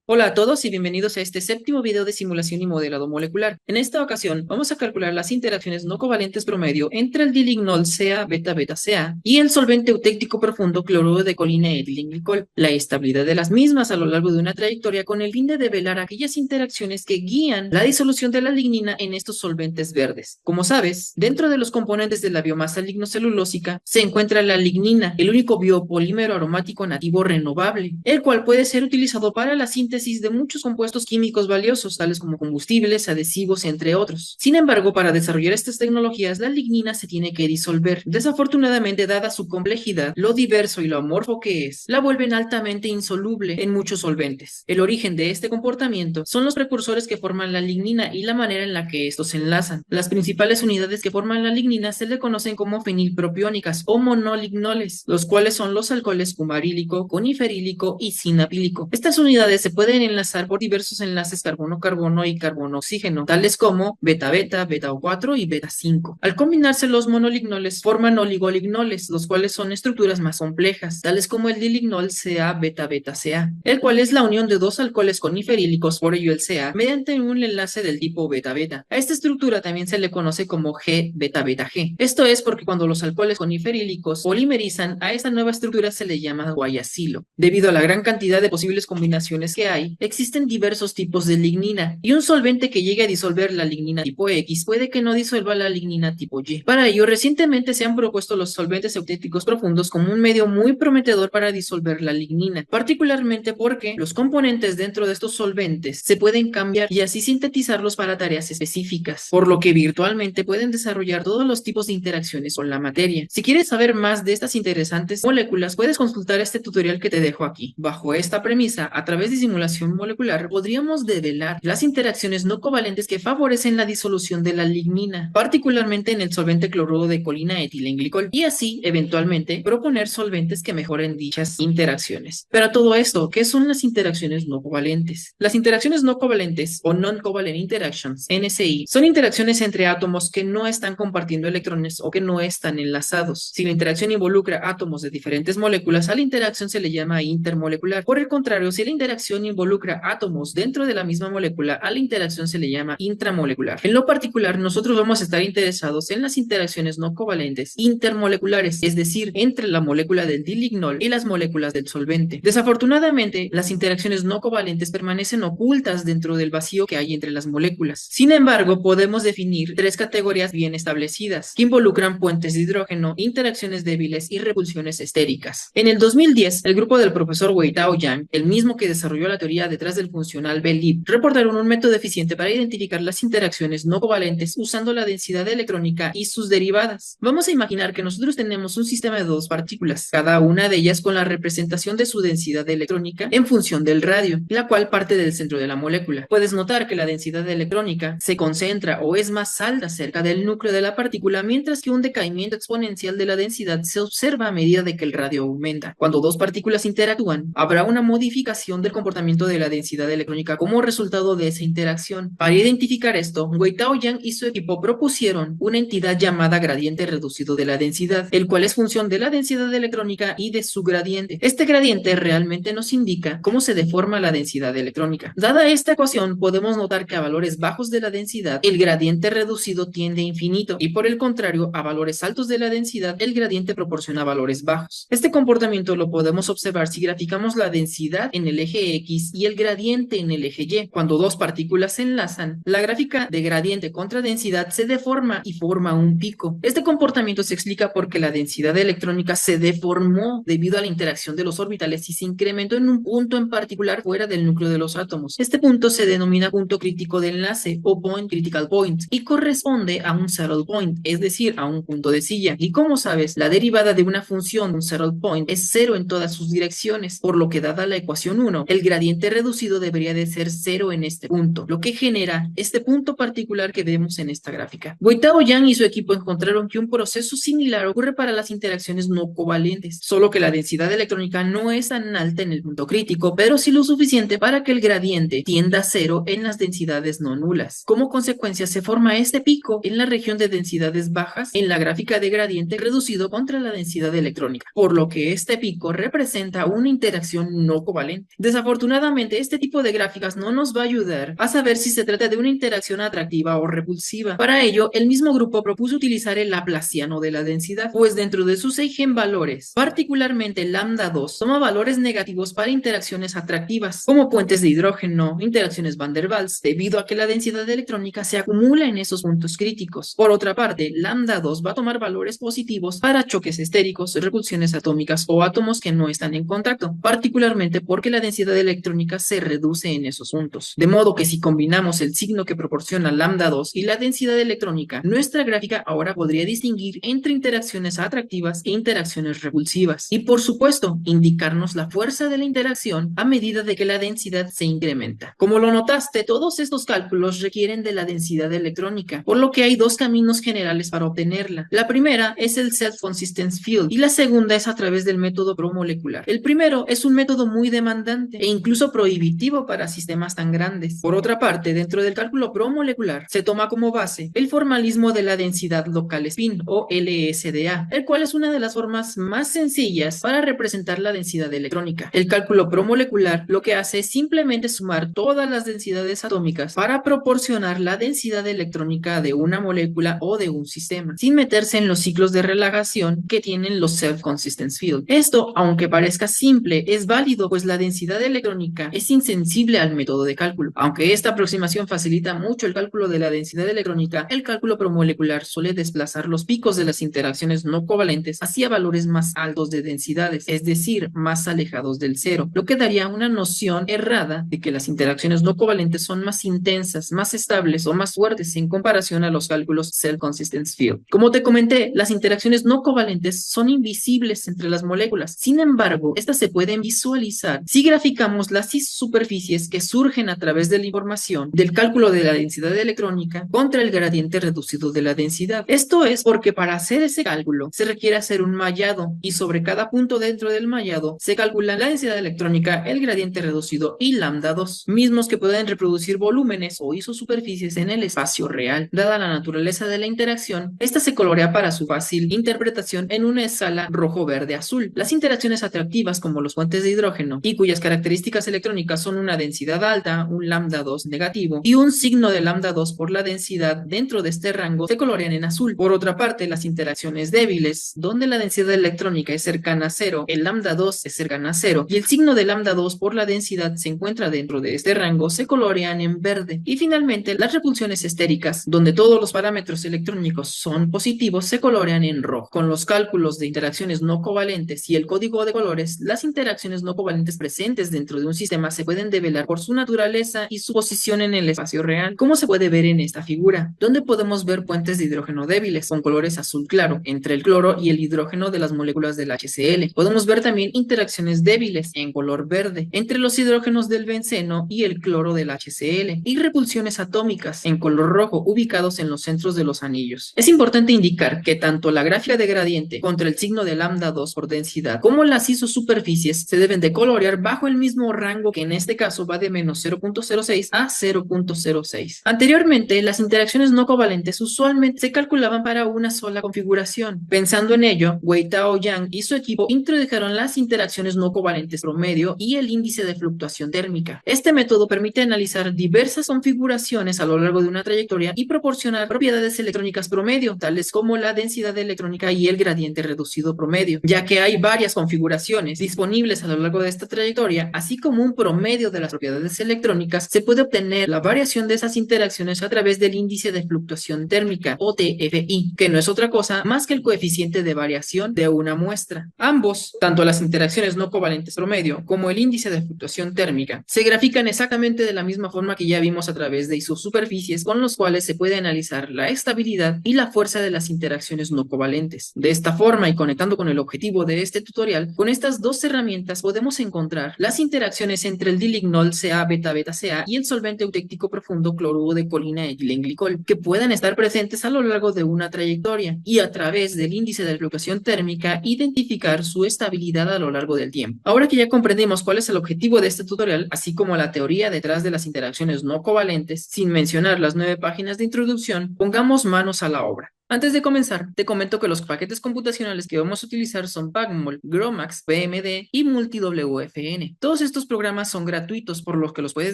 Hola a todos y bienvenidos a este séptimo video de simulación y modelado molecular. En esta ocasión vamos a calcular las interacciones no covalentes promedio entre el dilignol Ca-beta-beta-Ca y el solvente eutéctico profundo cloruro de colina etilenglicol, la estabilidad de las mismas a lo largo de una trayectoria con el fin de develar aquellas interacciones que guían la disolución de la lignina en estos solventes verdes. Como sabes, dentro de los componentes de la biomasa lignocelulósica se encuentra la lignina, el único biopolímero aromático nativo renovable, el cual puede ser utilizado para la síntesis de muchos compuestos químicos valiosos, tales como combustibles, adhesivos, entre otros. Sin embargo, para desarrollar estas tecnologías, la lignina se tiene que disolver. Desafortunadamente, dada su complejidad, lo diverso y lo amorfo que es, la vuelven altamente insoluble en muchos solventes. El origen de este comportamiento son los precursores que forman la lignina y la manera en la que estos se enlazan. Las principales unidades que forman la lignina se le conocen como fenilpropiónicas o monolignoles, los cuales son los alcoholes cumarílico, coniferílico y sinapílico. Estas unidades se pueden enlazar por diversos enlaces carbono-carbono y carbono-oxígeno, tales como beta-beta, beta-O4 y beta-5. Al combinarse los monolignoles forman oligolignoles, los cuales son estructuras más complejas, tales como el dilignol Ca-beta-beta-Ca, el cual es la unión de dos alcoholes coniferílicos, por ello el Ca, mediante un enlace del tipo beta-beta. A esta estructura también se le conoce como G-beta-beta-G. Esto es porque cuando los alcoholes coniferílicos polimerizan, a esta nueva estructura se le llama guayacilo. Debido a la gran cantidad de posibles combinaciones que hay, existen diversos tipos de lignina, y un solvente que llegue a disolver la lignina tipo X puede que no disuelva la lignina tipo Y. Para ello, recientemente se han propuesto los solventes eutéticos profundos como un medio muy prometedor para disolver la lignina, particularmente porque los componentes dentro de estos solventes se pueden cambiar y así sintetizarlos para tareas específicas, por lo que virtualmente pueden desarrollar todos los tipos de interacciones con la materia. Si quieres saber más de estas interesantes moléculas, puedes consultar este tutorial que te dejo aquí. Bajo esta premisa, a través de simulación molecular, podríamos develar las interacciones no covalentes que favorecen la disolución de la lignina, particularmente en el solvente cloruro de colina etilenglicol, y así, eventualmente, proponer solventes que mejoren dichas interacciones. Pero a todo esto, ¿qué son las interacciones no covalentes? Las interacciones no covalentes o non-covalent interactions, NCI, son interacciones entre átomos que no están compartiendo electrones o que no están enlazados. Si la interacción involucra átomos de diferentes moléculas, a la interacción se le llama intermolecular. Por el contrario, si la interacción involucra átomos dentro de la misma molécula, a la interacción se le llama intramolecular. En lo particular, nosotros vamos a estar interesados en las interacciones no covalentes intermoleculares, es decir, entre la molécula del dilignol y las moléculas del solvente. Desafortunadamente, las interacciones no covalentes permanecen ocultas dentro del vacío que hay entre las moléculas. Sin embargo, podemos definir tres categorías bien establecidas que involucran puentes de hidrógeno, interacciones débiles y repulsiones estéricas. En el 2010, el grupo del profesor Weitao Yang, el mismo que desarrolló la teoría detrás del funcional B-Lib, reportaron un método eficiente para identificar las interacciones no covalentes usando la densidad electrónica y sus derivadas. Vamos a imaginar que nosotros tenemos un sistema de dos partículas, cada una de ellas con la representación de su densidad electrónica en función del radio, la cual parte del centro de la molécula. Puedes notar que la densidad electrónica se concentra o es más alta cerca del núcleo de la partícula, mientras que un decaimiento exponencial de la densidad se observa a medida de que el radio aumenta. Cuando dos partículas interactúan, habrá una modificación del comportamiento de la densidad electrónica como resultado de esa interacción. Para identificar esto, Weitao Yang y su equipo propusieron una entidad llamada gradiente reducido de la densidad, el cual es función de la densidad electrónica y de su gradiente. Este gradiente realmente nos indica cómo se deforma la densidad electrónica. Dada esta ecuación, podemos notar que a valores bajos de la densidad, el gradiente reducido tiende a infinito, y por el contrario, a valores altos de la densidad, el gradiente proporciona valores bajos. Este comportamiento lo podemos observar si graficamos la densidad en el eje X y el gradiente en el eje Y. Cuando dos partículas se enlazan, la gráfica de gradiente contra densidad se deforma y forma un pico. Este comportamiento se explica porque la densidad electrónica se deformó debido a la interacción de los orbitales y se incrementó en un punto en particular fuera del núcleo de los átomos. Este punto se denomina punto crítico de enlace o point critical point y corresponde a un saddle point, es decir, a un punto de silla. Y como sabes, la derivada de una función de un saddle point es cero en todas sus direcciones, por lo que dada la ecuación 1, el gradiente reducido debería de ser cero en este punto, lo que genera este punto particular que vemos en esta gráfica. Weitao Yang y su equipo encontraron que un proceso similar ocurre para las interacciones no covalentes, solo que la densidad electrónica no es tan alta en el punto crítico, pero sí lo suficiente para que el gradiente tienda a cero en las densidades no nulas. Como consecuencia, se forma este pico en la región de densidades bajas en la gráfica de gradiente reducido contra la densidad electrónica, por lo que este pico representa una interacción no covalente. Desafortunadamente, Desafortunadamente, este tipo de gráficas no nos va a ayudar a saber si se trata de una interacción atractiva o repulsiva. Para ello, el mismo grupo propuso utilizar el laplaciano de la densidad, pues dentro de sus eigenvalores, particularmente lambda 2, toma valores negativos para interacciones atractivas, como puentes de hidrógeno, interacciones van der Waals, debido a que la densidad electrónica se acumula en esos puntos críticos. Por otra parte, lambda 2 va a tomar valores positivos para choques estéricos, repulsiones atómicas o átomos que no están en contacto, particularmente porque la densidad electrónica se reduce en esos puntos. De modo que si combinamos el signo que proporciona lambda 2 y la densidad electrónica, nuestra gráfica ahora podría distinguir entre interacciones atractivas e interacciones repulsivas. Y por supuesto, indicarnos la fuerza de la interacción a medida de que la densidad se incrementa. Como lo notaste, todos estos cálculos requieren de la densidad electrónica, por lo que hay dos caminos generales para obtenerla. La primera es el self-consistence field y la segunda es a través del método promolecular. El primero es un método muy demandante e incluso prohibitivo para sistemas tan grandes. Por otra parte, dentro del cálculo promolecular se toma como base el formalismo de la densidad local spin o LSDA, el cual es una de las formas más sencillas para representar la densidad electrónica. El cálculo promolecular lo que hace es simplemente sumar todas las densidades atómicas para proporcionar la densidad electrónica de una molécula o de un sistema, sin meterse en los ciclos de relajación que tienen los self-consistence field. Esto, aunque parezca simple, es válido, pues la densidad electrónica es insensible al método de cálculo. Aunque esta aproximación facilita mucho el cálculo de la densidad electrónica, el cálculo promolecular suele desplazar los picos de las interacciones no covalentes hacia valores más altos de densidades, es decir, más alejados del cero, lo que daría una noción errada de que las interacciones no covalentes son más intensas, más estables o más fuertes en comparación a los cálculos self-consistence field. Como te comenté, las interacciones no covalentes son invisibles entre las moléculas. Sin embargo, estas se pueden visualizar si graficamos las superficies que surgen a través de la información del cálculo de la densidad electrónica contra el gradiente reducido de la densidad. Esto es porque para hacer ese cálculo se requiere hacer un mallado y sobre cada punto dentro del mallado se calcula la densidad electrónica, el gradiente reducido y lambda 2, mismos que pueden reproducir volúmenes o isosuperficies en el espacio real. Dada la naturaleza de la interacción, esta se colorea para su fácil interpretación en una escala rojo-verde-azul. Las interacciones atractivas como los puentes de hidrógeno y cuyas características electrónicas son una densidad alta, un lambda 2 negativo y un signo de lambda 2 por la densidad dentro de este rango se colorean en azul. Por otra parte, las interacciones débiles, donde la densidad electrónica es cercana a cero, el lambda 2 es cercana a cero y el signo de lambda 2 por la densidad se encuentra dentro de este rango, se colorean en verde. Y finalmente, las repulsiones estéricas, donde todos los parámetros electrónicos son positivos, se colorean en rojo. Con los cálculos de interacciones no covalentes y el código de colores, las interacciones no covalentes presentes dentro de un sistema se pueden develar por su naturaleza y su posición en el espacio real, como se puede ver en esta figura, donde podemos ver puentes de hidrógeno débiles con colores azul claro entre el cloro y el hidrógeno de las moléculas del HCl. Podemos ver también interacciones débiles en color verde entre los hidrógenos del benceno y el cloro del HCl y repulsiones atómicas en color rojo ubicados en los centros de los anillos. Es importante indicar que tanto la gráfica de gradiente contra el signo de lambda 2 por densidad como las isosuperficies se deben de colorear bajo el mismo rango, que en este caso va de menos 0.06 a 0.06. Anteriormente, las interacciones no covalentes usualmente se calculaban para una sola configuración. Pensando en ello, Wei Tao Yang y su equipo introdujeron las interacciones no covalentes promedio y el índice de fluctuación térmica. Este método permite analizar diversas configuraciones a lo largo de una trayectoria y proporcionar propiedades electrónicas promedio, tales como la densidad electrónica y el gradiente reducido promedio, ya que hay varias configuraciones disponibles a lo largo de esta trayectoria, así como un promedio de las propiedades electrónicas. Se puede obtener la variación de esas interacciones a través del índice de fluctuación térmica o TFI, que no es otra cosa más que el coeficiente de variación de una muestra. Ambos, tanto las interacciones no covalentes promedio como el índice de fluctuación térmica, se grafican exactamente de la misma forma que ya vimos a través de isosuperficies, con los cuales se puede analizar la estabilidad y la fuerza de las interacciones no covalentes. De esta forma, y conectando con el objetivo de este tutorial, con estas dos herramientas podemos encontrar las interacciones entre el dilignol Ca-beta-beta-Ca y el solvente eutéctico profundo cloruro de colina etilenglicol, que puedan estar presentes a lo largo de una trayectoria, y a través del índice de fluctuación térmica identificar su estabilidad a lo largo del tiempo. Ahora que ya comprendimos cuál es el objetivo de este tutorial, así como la teoría detrás de las interacciones no covalentes, sin mencionar las 9 páginas de introducción, pongamos manos a la obra. Antes de comenzar, te comento que los paquetes computacionales que vamos a utilizar son Pacmol, Gromax, PMD y MultiWFN. Todos estos programas son gratuitos, por lo que los puedes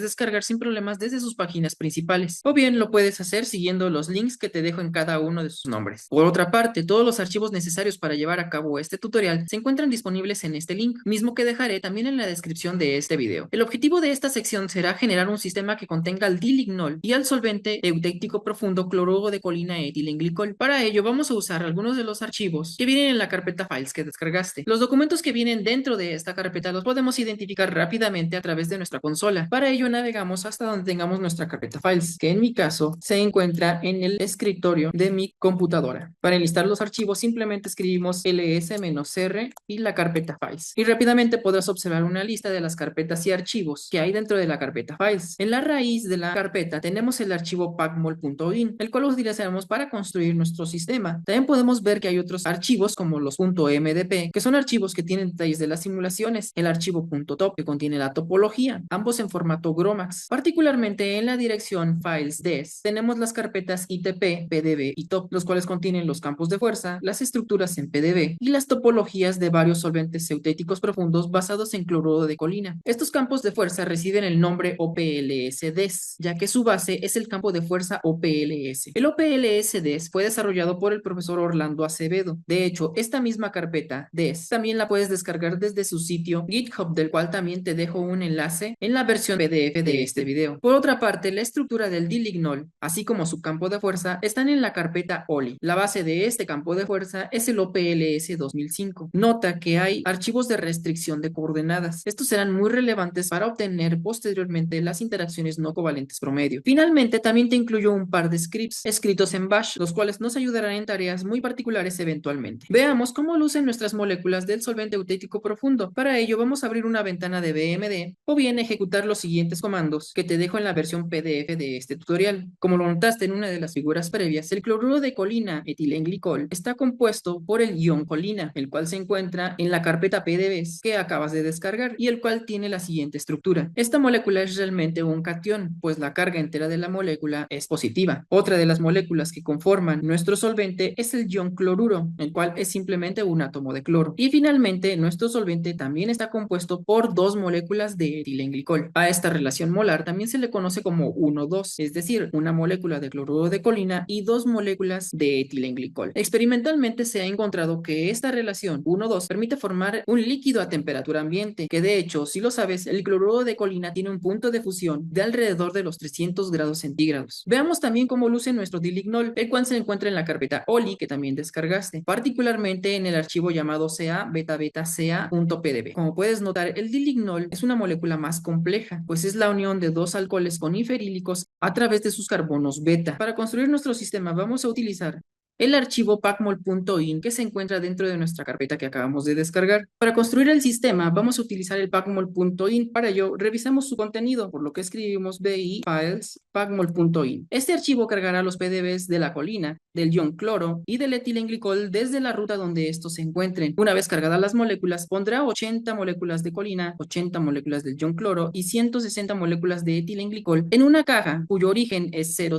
descargar sin problemas desde sus páginas principales, o bien lo puedes hacer siguiendo los links que te dejo en cada uno de sus nombres. Por otra parte, todos los archivos necesarios para llevar a cabo este tutorial se encuentran disponibles en este link, mismo que dejaré también en la descripción de este video. El objetivo de esta sección será generar un sistema que contenga el dilignol y al solvente eutéctico profundo cloruro de colina etilenglicol. Para ello vamos a usar algunos de los archivos que vienen en la carpeta Files que descargaste. Los documentos que vienen dentro de esta carpeta los podemos identificar rápidamente a través de nuestra consola. Para ello navegamos hasta donde tengamos nuestra carpeta Files, que en mi caso se encuentra en el escritorio de mi computadora. Para enlistar los archivos simplemente escribimos ls-r y la carpeta Files. Y rápidamente podrás observar una lista de las carpetas y archivos que hay dentro de la carpeta Files. En la raíz de la carpeta tenemos el archivo pacmol.in, el cual utilizaremos para construir nuestro sistema. También podemos ver que hay otros archivos como los .mdp, que son archivos que tienen detalles de las simulaciones, el archivo .top, que contiene la topología, ambos en formato Gromax. Particularmente en la dirección files.des tenemos las carpetas ITP, PDB y top, los cuales contienen los campos de fuerza, las estructuras en PDB y las topologías de varios solventes eutéticos profundos basados en cloruro de colina. Estos campos de fuerza reciben el nombre OPLS-DES, ya que su base es el campo de fuerza OPLS. El OPLS-DES fue desarrollado por el profesor Orlando Acevedo. De hecho, esta misma carpeta DES también la puedes descargar desde su sitio GitHub, del cual también te dejo un enlace en la versión PDF de este video. Por otra parte, la estructura del dilignol, así como su campo de fuerza, están en la carpeta OLI. La base de este campo de fuerza es el OPLS 2005. Nota que hay archivos de restricción de coordenadas. Estos serán muy relevantes para obtener posteriormente las interacciones no covalentes promedio. Finalmente, también te incluyo un par de scripts escritos en Bash, los cuales nos ayudarán en tareas muy particulares eventualmente. Veamos cómo lucen nuestras moléculas del solvente eutético profundo. Para ello vamos a abrir una ventana de BMD o bien ejecutar los siguientes comandos que te dejo en la versión PDF de este tutorial. Como lo notaste en una de las figuras previas, el cloruro de colina etilenglicol está compuesto por el ion colina, el cual se encuentra en la carpeta PDBs que acabas de descargar y el cual tiene la siguiente estructura. Esta molécula es realmente un catión, pues la carga entera de la molécula es positiva. Otra de las moléculas que conforman nuestro solvente es el ion cloruro, el cual es simplemente un átomo de cloro. Y finalmente, nuestro solvente también está compuesto por dos moléculas de etilenglicol. A esta relación molar también se le conoce como 1,2, es decir, una molécula de cloruro de colina y dos moléculas de etilenglicol. Experimentalmente se ha encontrado que esta relación 1,2 permite formar un líquido a temperatura ambiente, que de hecho, si lo sabes, el cloruro de colina tiene un punto de fusión de alrededor de los 300 grados centígrados. Veamos también cómo luce nuestro dilignol, el cual se encuentra en la carpeta OLI que también descargaste, particularmente en el archivo llamado ca-beta-ca.pdb. Como puedes notar, el dilignol es una molécula más compleja, pues es la unión de dos alcoholes coniferílicos a través de sus carbonos beta. Para construir nuestro sistema vamos a utilizar el archivo pacmol.in que se encuentra dentro de nuestra carpeta que acabamos de descargar. Para construir el sistema vamos a utilizar el pacmol.in. Para ello revisamos su contenido, por lo que escribimos bi files pacmol.in. Este archivo cargará los PDBs de la colina, del ion cloro y del etilenglicol desde la ruta donde estos se encuentren. Una vez cargadas las moléculas, pondrá 80 moléculas de colina, 80 moléculas del ion cloro y 160 moléculas de etilenglicol en una caja cuyo origen es 000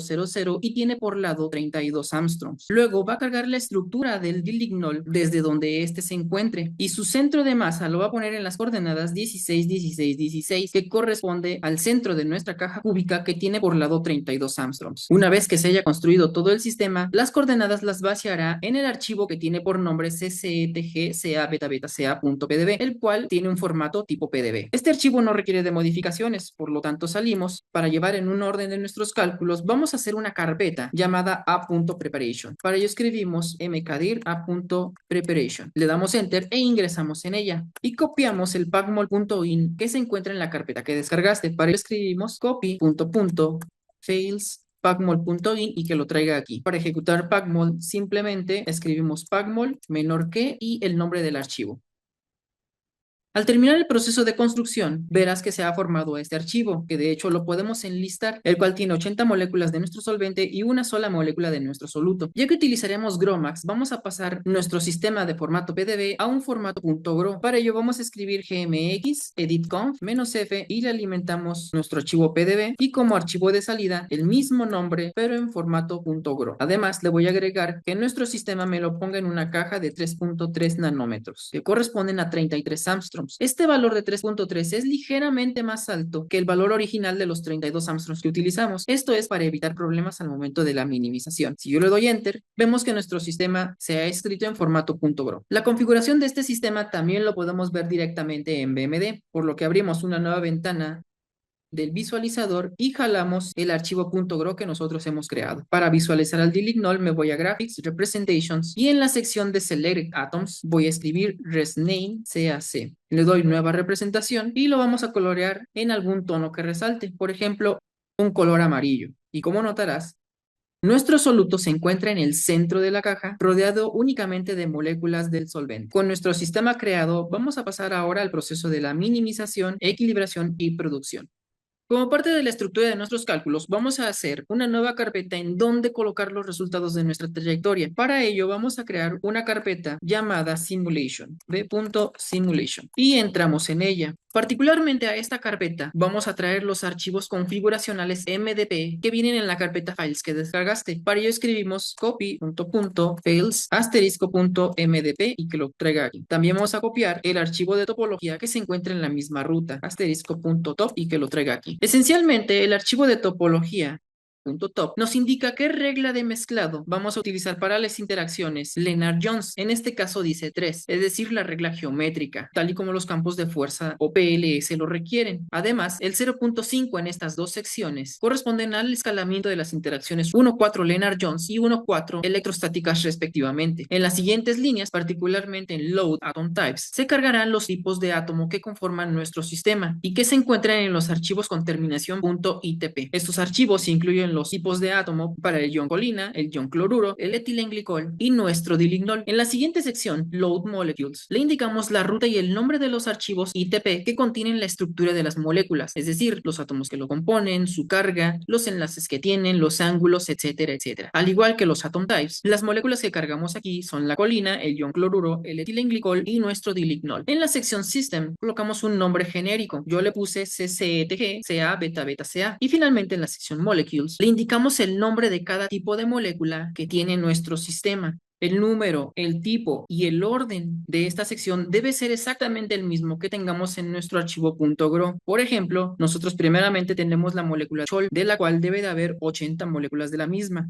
y tiene por lado 32 angstroms. Luego va a cargar la estructura del dilignol desde donde éste se encuentre y su centro de masa lo va a poner en las coordenadas 16, 16, 16, que corresponde al centro de nuestra caja cúbica que tiene por lado 32 angstroms. Una vez que se haya construido todo el sistema, las coordenadas las vaciará en el archivo que tiene por nombre ccetg.ca-beta-ca.pdb, el cual tiene un formato tipo PDB. Este archivo no requiere de modificaciones, por lo tanto salimos. Para llevar en un orden de nuestros cálculos, vamos a hacer una carpeta llamada a.preparation. Para ello escribimos mkdir a.preparation. Le damos enter e ingresamos en ella y copiamos el pacmol.in que se encuentra en la carpeta que descargaste. Para ello escribimos copy.fails pacmol.in y que lo traiga aquí. Para ejecutar pacmol simplemente escribimos pacmol menor que y el nombre del archivo. Al terminar el proceso de construcción, verás que se ha formado este archivo, que de hecho lo podemos enlistar, el cual tiene 80 moléculas de nuestro solvente y una sola molécula de nuestro soluto. Ya que utilizaremos GROMACS, vamos a pasar nuestro sistema de formato PDB a un formato .gro. Para ello vamos a escribir gmx editconf -f y le alimentamos nuestro archivo PDB y como archivo de salida el mismo nombre pero en formato .gro. Además le voy a agregar que nuestro sistema me lo ponga en una caja de 3.3 nanómetros, que corresponden a 33 Armstrongs. Este valor de 3.3 es ligeramente más alto que el valor original de los 32 Armstrongs que utilizamos. Esto es para evitar problemas al momento de la minimización. Si yo le doy Enter, vemos que nuestro sistema se ha escrito en formato .gro. La configuración de este sistema también lo podemos ver directamente en BMD, por lo que abrimos una nueva ventana del visualizador y jalamos el archivo .gro que nosotros hemos creado. Para visualizar al dilignol me voy a Graphics, Representations y en la sección de Select Atoms voy a escribir ResName CAC. Le doy nueva representación y lo vamos a colorear en algún tono que resalte, por ejemplo, un color amarillo. Y como notarás, nuestro soluto se encuentra en el centro de la caja, rodeado únicamente de moléculas del solvente. Con nuestro sistema creado, vamos a pasar ahora al proceso de la minimización, equilibración y producción. Como parte de la estructura de nuestros cálculos, vamos a hacer una nueva carpeta en donde colocar los resultados de nuestra trayectoria. Para ello, vamos a crear una carpeta llamada Simulation, b.simulation, y entramos en ella. Particularmente a esta carpeta, vamos a traer los archivos configuracionales MDP que vienen en la carpeta Files que descargaste. Para ello escribimos copy.files *.mdp y que lo traiga aquí. También vamos a copiar el archivo de topología que se encuentra en la misma ruta, *.top y que lo traiga aquí. Esencialmente, el archivo de topología .top nos indica qué regla de mezclado vamos a utilizar para las interacciones Lennard-Jones. En este caso dice 3, es decir, la regla geométrica, tal y como los campos de fuerza o PLS lo requieren. Además, el 0.5 en estas dos secciones corresponden al escalamiento de las interacciones 1,4 Lennard-Jones y 1,4 electrostáticas respectivamente. En las siguientes líneas, particularmente en Load Atom Types, se cargarán los tipos de átomo que conforman nuestro sistema y que se encuentran en los archivos con terminación .itp. Estos archivos incluyen los tipos de átomo para el ion colina, el ion cloruro, el etilenglicol y nuestro dilignol. En la siguiente sección, Load Molecules, le indicamos la ruta y el nombre de los archivos ITP que contienen la estructura de las moléculas, es decir, los átomos que lo componen, su carga, los enlaces que tienen, los ángulos, etcétera, etcétera. Al igual que los atom types, las moléculas que cargamos aquí son la colina, el ion cloruro, el etilenglicol y nuestro dilignol. En la sección System, colocamos un nombre genérico. Yo le puse CCETG, CA, beta, beta, CA. Y finalmente en la sección Molecules, le indicamos el nombre de cada tipo de molécula que tiene nuestro sistema. El número, el tipo y el orden de esta sección debe ser exactamente el mismo que tengamos en nuestro archivo .gro. Por ejemplo, nosotros primeramente tenemos la molécula Chol, de la cual debe de haber 80 moléculas de la misma.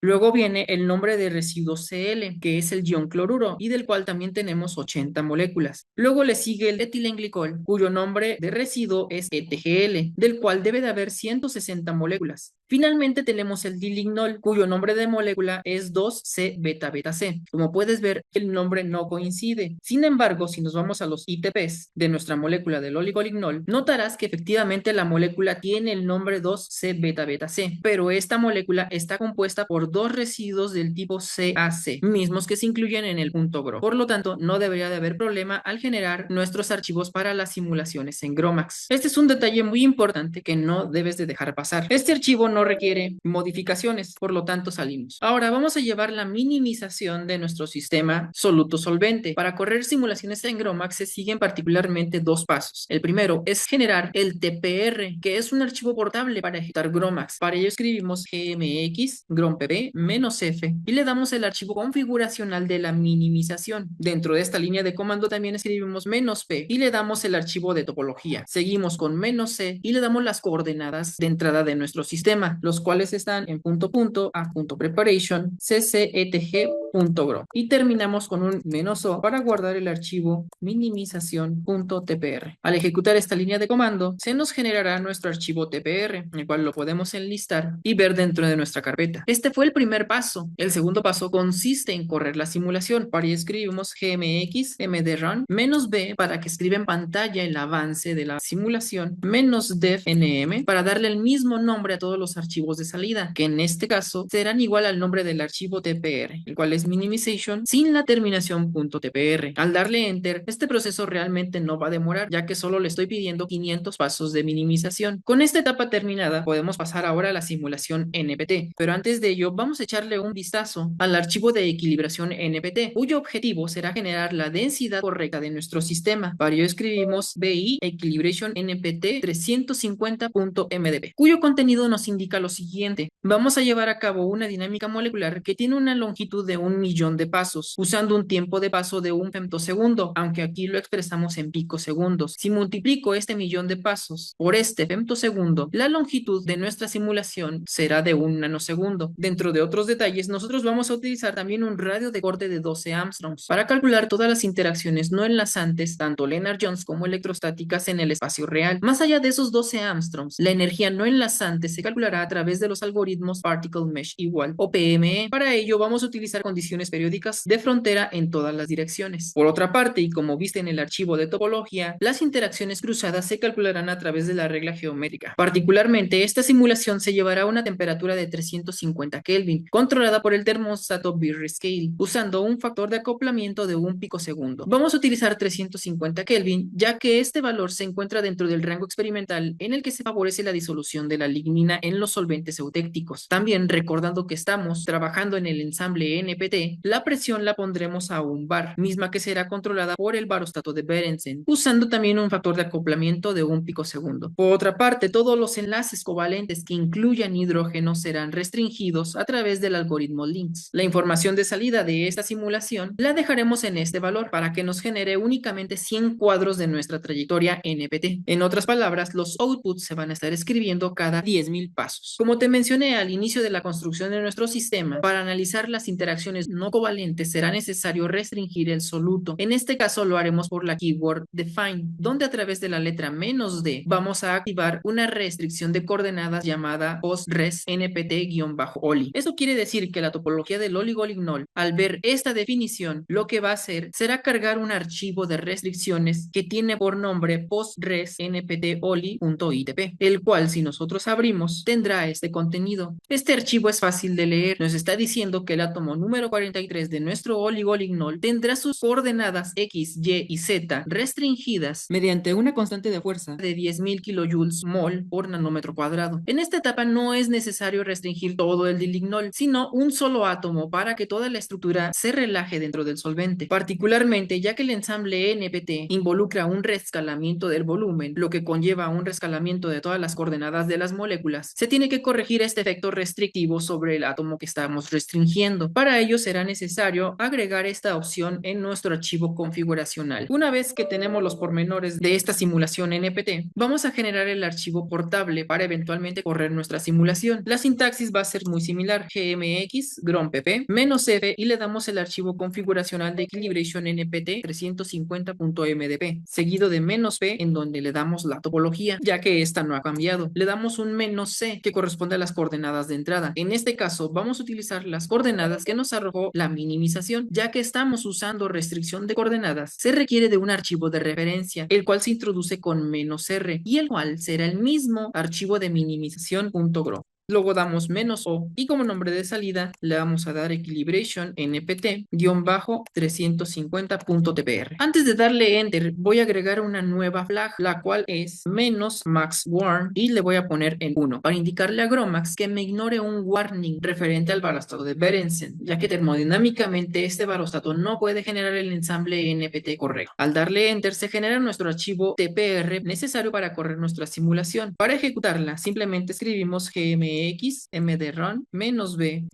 Luego viene el nombre de residuo Cl, que es el ion cloruro, y del cual también tenemos 80 moléculas. Luego le sigue el etilenglicol, cuyo nombre de residuo es ETGL, del cual debe de haber 160 moléculas. Finalmente tenemos el dilignol, cuyo nombre de molécula es 2C-beta-beta-C. Como puedes ver, el nombre no coincide. Sin embargo, si nos vamos a los ITPs de nuestra molécula del oligolignol, notarás que efectivamente la molécula tiene el nombre 2C-beta-beta-C, pero esta molécula está compuesta por dos residuos del tipo CAC, mismos que se incluyen en el .gro. Por lo tanto, no debería de haber problema al generar nuestros archivos para las simulaciones en GROMACS. Este es un detalle muy importante que no debes de dejar pasar. Este archivo no requiere modificaciones, por lo tanto salimos. Ahora vamos a llevar la minimización de nuestro sistema soluto-solvente. Para correr simulaciones en GROMACS se siguen particularmente dos pasos. El primero es generar el TPR, que es un archivo portable para ejecutar GROMACS. Para ello escribimos gmx grompp -f y le damos el archivo configuracional de la minimización. Dentro de esta línea de comando también escribimos -p y le damos el archivo de topología. Seguimos con -c y le damos las coordenadas de entrada de nuestro sistema, los cuales están en .preparation ccetg.gro y terminamos con un -o para guardar el archivo minimización.tpr. Al ejecutar esta línea de comando, se nos generará nuestro archivo TPR, el cual lo podemos enlistar y ver dentro de nuestra carpeta. Este fue el el primer paso. El segundo paso consiste en correr la simulación. Para ello escribimos gmx mdrun -b para que escriba en pantalla el avance de la simulación, -def nm para darle el mismo nombre a todos los archivos de salida, que en este caso serán igual al nombre del archivo tpr, el cual es minimization sin la terminación .tpr. Al darle enter, este proceso realmente no va a demorar, ya que solo le estoy pidiendo 500 pasos de minimización. Con esta etapa terminada, podemos pasar ahora a la simulación npt, pero antes de ello vamos a echarle un vistazo al archivo de equilibración npt, cuyo objetivo será generar la densidad correcta de nuestro sistema. Para ello escribimos bi equilibration npt 350.mdb, cuyo contenido nos indica lo siguiente: vamos a llevar a cabo una dinámica molecular que tiene una longitud de 1.000.000 de pasos, usando un tiempo de paso de 1 femtosegundo, aunque aquí lo expresamos en picosegundos. Si multiplico este 1.000.000 de pasos por este femtosegundo, la longitud de nuestra simulación será de 1 nanosegundo. Dentro de otros detalles, nosotros vamos a utilizar también un radio de corte de 12 angstroms para calcular todas las interacciones no enlazantes, tanto Lennard-Jones como electrostáticas, en el espacio real. Más allá de esos 12 angstroms, la energía no enlazante se calculará a través de los algoritmos Particle Mesh igual o PME. Para ello vamos a utilizar condiciones periódicas de frontera en todas las direcciones. Por otra parte, y como viste en el archivo de topología, las interacciones cruzadas se calcularán a través de la regla geométrica. Particularmente, esta simulación se llevará a una temperatura de 350 Kelvin, controlada por el termostato Bird-Scale, usando un factor de acoplamiento de 1 picosegundo. Vamos a utilizar 350 Kelvin, ya que este valor se encuentra dentro del rango experimental en el que se favorece la disolución de la lignina en los solventes eutécticos. También, recordando que estamos trabajando en el ensamble NPT, la presión la pondremos a 1 bar, misma que será controlada por el barostato de Berensen, usando también un factor de acoplamiento de 1 picosegundo. Por otra parte, todos los enlaces covalentes que incluyan hidrógeno serán restringidos a través del algoritmo LINX. La información de salida de esta simulación la dejaremos en este valor para que nos genere únicamente 100 cuadros de nuestra trayectoria NPT. En otras palabras, los outputs se van a estar escribiendo cada 10.000 pasos. Como te mencioné al inicio de la construcción de nuestro sistema, para analizar las interacciones no covalentes será necesario restringir el soluto. En este caso lo haremos por la keyword define, donde a través de la letra "-d" vamos a activar una restricción de coordenadas llamada postres npt-oli. Eso quiere decir que la topología del oligolignol, al ver esta definición, lo que va a hacer será cargar un archivo de restricciones que tiene por nombre postres npt-oli.itp, el cual, si nosotros abrimos, tendrá este contenido. Este archivo es fácil de leer. Nos está diciendo que el átomo número 43 de nuestro oligolignol tendrá sus coordenadas X, Y y Z restringidas mediante una constante de fuerza de 10.000 kilojoules mol por nanómetro cuadrado. En esta etapa no es necesario restringir todo el dilignol, sino un solo átomo para que toda la estructura se relaje dentro del solvente. Particularmente, ya que el ensamble NPT involucra un reescalamiento del volumen, lo que conlleva un reescalamiento de todas las coordenadas de las moléculas, se tiene que corregir este efecto restrictivo sobre el átomo que estamos restringiendo. Para ello será necesario agregar esta opción en nuestro archivo configuracional. Una vez que tenemos los pormenores de esta simulación NPT, vamos a generar el archivo portable para eventualmente correr nuestra simulación. La sintaxis va a ser muy similar: gmx grompp -f y le damos el archivo configuracional de equilibration npt 350.mdp, seguido de -p en donde le damos la topología, ya que esta no ha cambiado. Le damos un -c que corresponde a las coordenadas de entrada. En este caso vamos a utilizar las coordenadas que nos arrojó la minimización. Ya que estamos usando restricción de coordenadas, se requiere de un archivo de referencia, el cual se introduce con -r y el cual será el mismo archivo de minimización.gro. Luego damos -o y como nombre de salida le vamos a dar equilibration npt-350.tpr. Antes de darle enter, voy a agregar una nueva flag, la cual es -max_warn y le voy a poner en 1 para indicarle a Gromax que me ignore un warning referente al barostato de Berensen, ya que termodinámicamente este barostato no puede generar el ensamble NPT correcto. Al darle enter se genera nuestro archivo TPR necesario para correr nuestra simulación. Para ejecutarla simplemente escribimos gmx mdrun -b